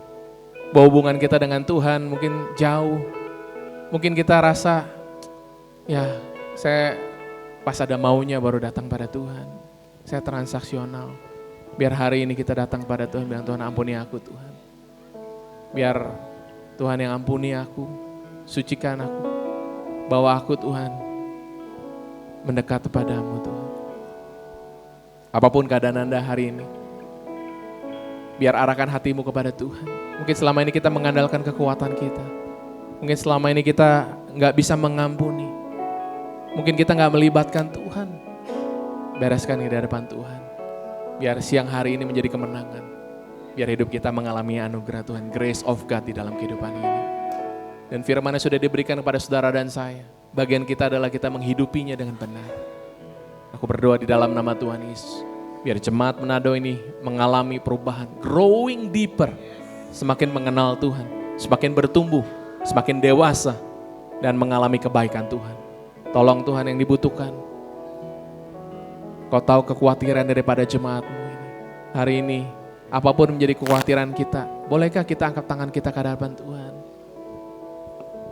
bahwa hubungan kita dengan Tuhan mungkin jauh. Mungkin kita rasa, ya saya pas ada maunya baru datang pada Tuhan. Saya transaksional. Biar hari ini kita datang pada Tuhan, bilang Tuhan ampuni aku Tuhan. Biar Tuhan yang ampuni aku, sucikan aku. Bawa aku Tuhan, mendekat kepadamu Tuhan. Apapun keadaan Anda hari ini, biar arahkan hatimu kepada Tuhan. Mungkin selama ini kita mengandalkan kekuatan kita. Mungkin selama ini kita gak bisa mengampuni. Mungkin kita gak melibatkan Tuhan. Bereskan di hadapan Tuhan. Biar siang hari ini menjadi kemenangan. Biar hidup kita mengalami anugerah Tuhan, grace of God di dalam kehidupan ini. Dan firman yang sudah diberikan kepada saudara dan saya, bagian kita adalah kita menghidupinya dengan benar. Aku berdoa di dalam nama Tuhan Yesus. Biar jemaat Manado ini mengalami perubahan, growing deeper. Semakin mengenal Tuhan, semakin bertumbuh, semakin dewasa, dan mengalami kebaikan Tuhan. Tolong Tuhan yang dibutuhkan. Kau tahu kekhawatiran daripada jemaatmu ini. Hari ini, apapun menjadi kekhawatiran kita, bolehkah kita angkat tangan kita ke hadapan Tuhan?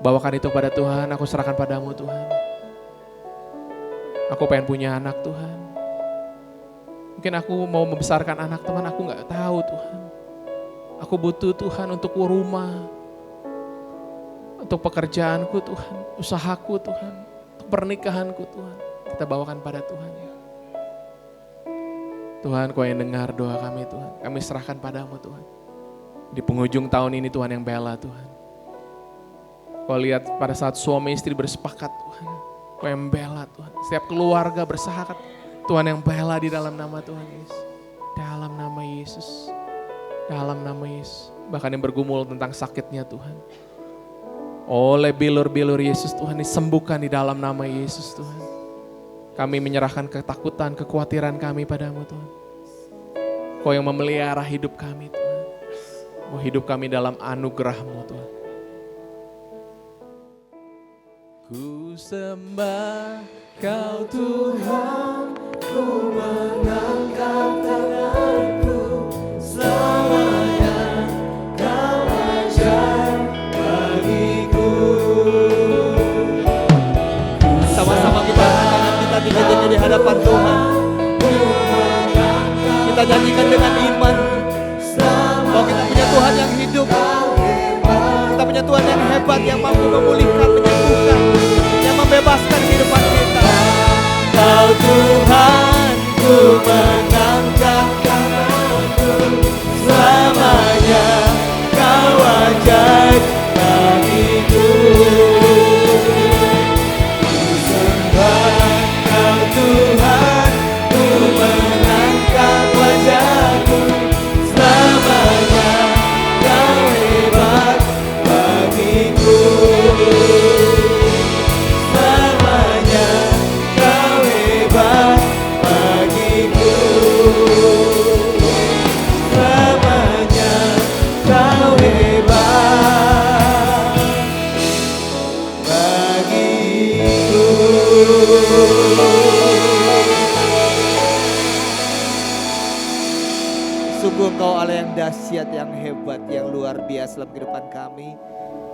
Bawakan itu pada Tuhan, aku serahkan padamu Tuhan. Aku pengen punya anak Tuhan. Mungkin aku mau membesarkan anak Tuhan, aku gak tahu Tuhan. Aku butuh Tuhan untuk rumah, untuk pekerjaanku Tuhan, usahaku Tuhan, untuk pernikahanku Tuhan. Kita bawakan pada Tuhan. Tuhan, Kau yang dengar doa kami Tuhan. Kami serahkan padamu Tuhan. Di penghujung tahun ini Tuhan yang bela Tuhan. Kau lihat pada saat suami istri bersepakat Tuhan. Kau yang bela Tuhan. Setiap keluarga bersepakat. Tuhan yang bela di dalam nama Tuhan Yesus. Dalam nama Yesus. Dalam nama Yesus. Bahkan yang bergumul tentang sakitnya Tuhan. Oleh bilur-bilur Yesus Tuhan disembuhkan di dalam nama Yesus Tuhan. Kami menyerahkan ketakutan, kekhawatiran kami padamu Tuhan. Kau yang memelihara hidup kami Tuhan. Mau hidup kami dalam anugerah-Mu Tuhan. Ku sembah Kau Tuhan, ku mengangkat tanganku selamanya. Kau ajaib bagiku. Sama-sama kita tinggikan di hadapan Tuhan. Kita nyanyikan dengan iman bahwa kita punya Tuhan yang hidup. Kita punya Tuhan yang hebat, yang mampu memulihkan, menyembuhkan, yang membebaskan kehidupan kita. Kau Tuhan, ku mengangkat tanganku selamanya. Kau ajaib bagiku. Tuhan, ku mengangkat wajahku selamanya. Kau hebat bagiku. Selamanya Kau hebat bagiku. Selamanya Kau hebat bagiku. Sungguh Engkau Allah yang dahsyat, yang hebat, yang luar biasa dalam kehidupan kami.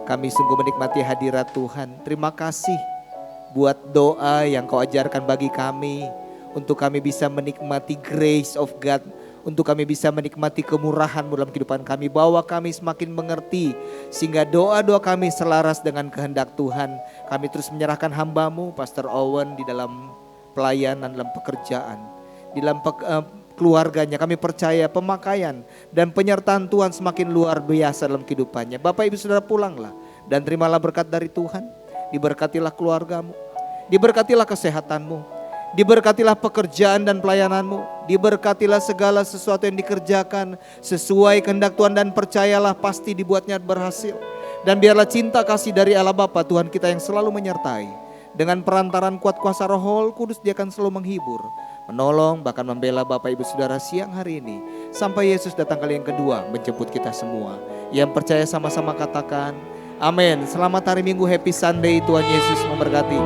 Kami sungguh menikmati hadirat Tuhan. Terima kasih buat doa yang Kau ajarkan bagi kami. Untuk kami bisa menikmati grace of God. Untuk kami bisa menikmati kemurahan-Mu dalam kehidupan kami. Bahwa kami semakin mengerti. Sehingga doa-doa kami selaras dengan kehendak Tuhan. Kami terus menyerahkan hamba-Mu, Pastor Owen, di dalam pelayanan, dalam pekerjaan. Di dalam keluarganya, kami percaya pemakaian dan penyertaan Tuhan semakin luar biasa dalam kehidupannya. Bapak Ibu Saudara pulanglah dan terimalah berkat dari Tuhan. Diberkatilah keluargamu, diberkatilah kesehatanmu, diberkatilah pekerjaan dan pelayananmu, diberkatilah segala sesuatu yang dikerjakan sesuai kehendak Tuhan, dan percayalah pasti dibuatnya berhasil. Dan biarlah cinta kasih dari Allah Bapa Tuhan kita yang selalu menyertai, dengan perantaran kuat kuasa Roh Kudus Dia akan selalu menghibur, menolong, bahkan membela Bapak Ibu Saudara siang hari ini. Sampai Yesus datang kali yang kedua menjemput kita semua. Yang percaya sama-sama katakan Amin. Selamat hari Minggu, Happy Sunday. Tuhan Yesus memberkati.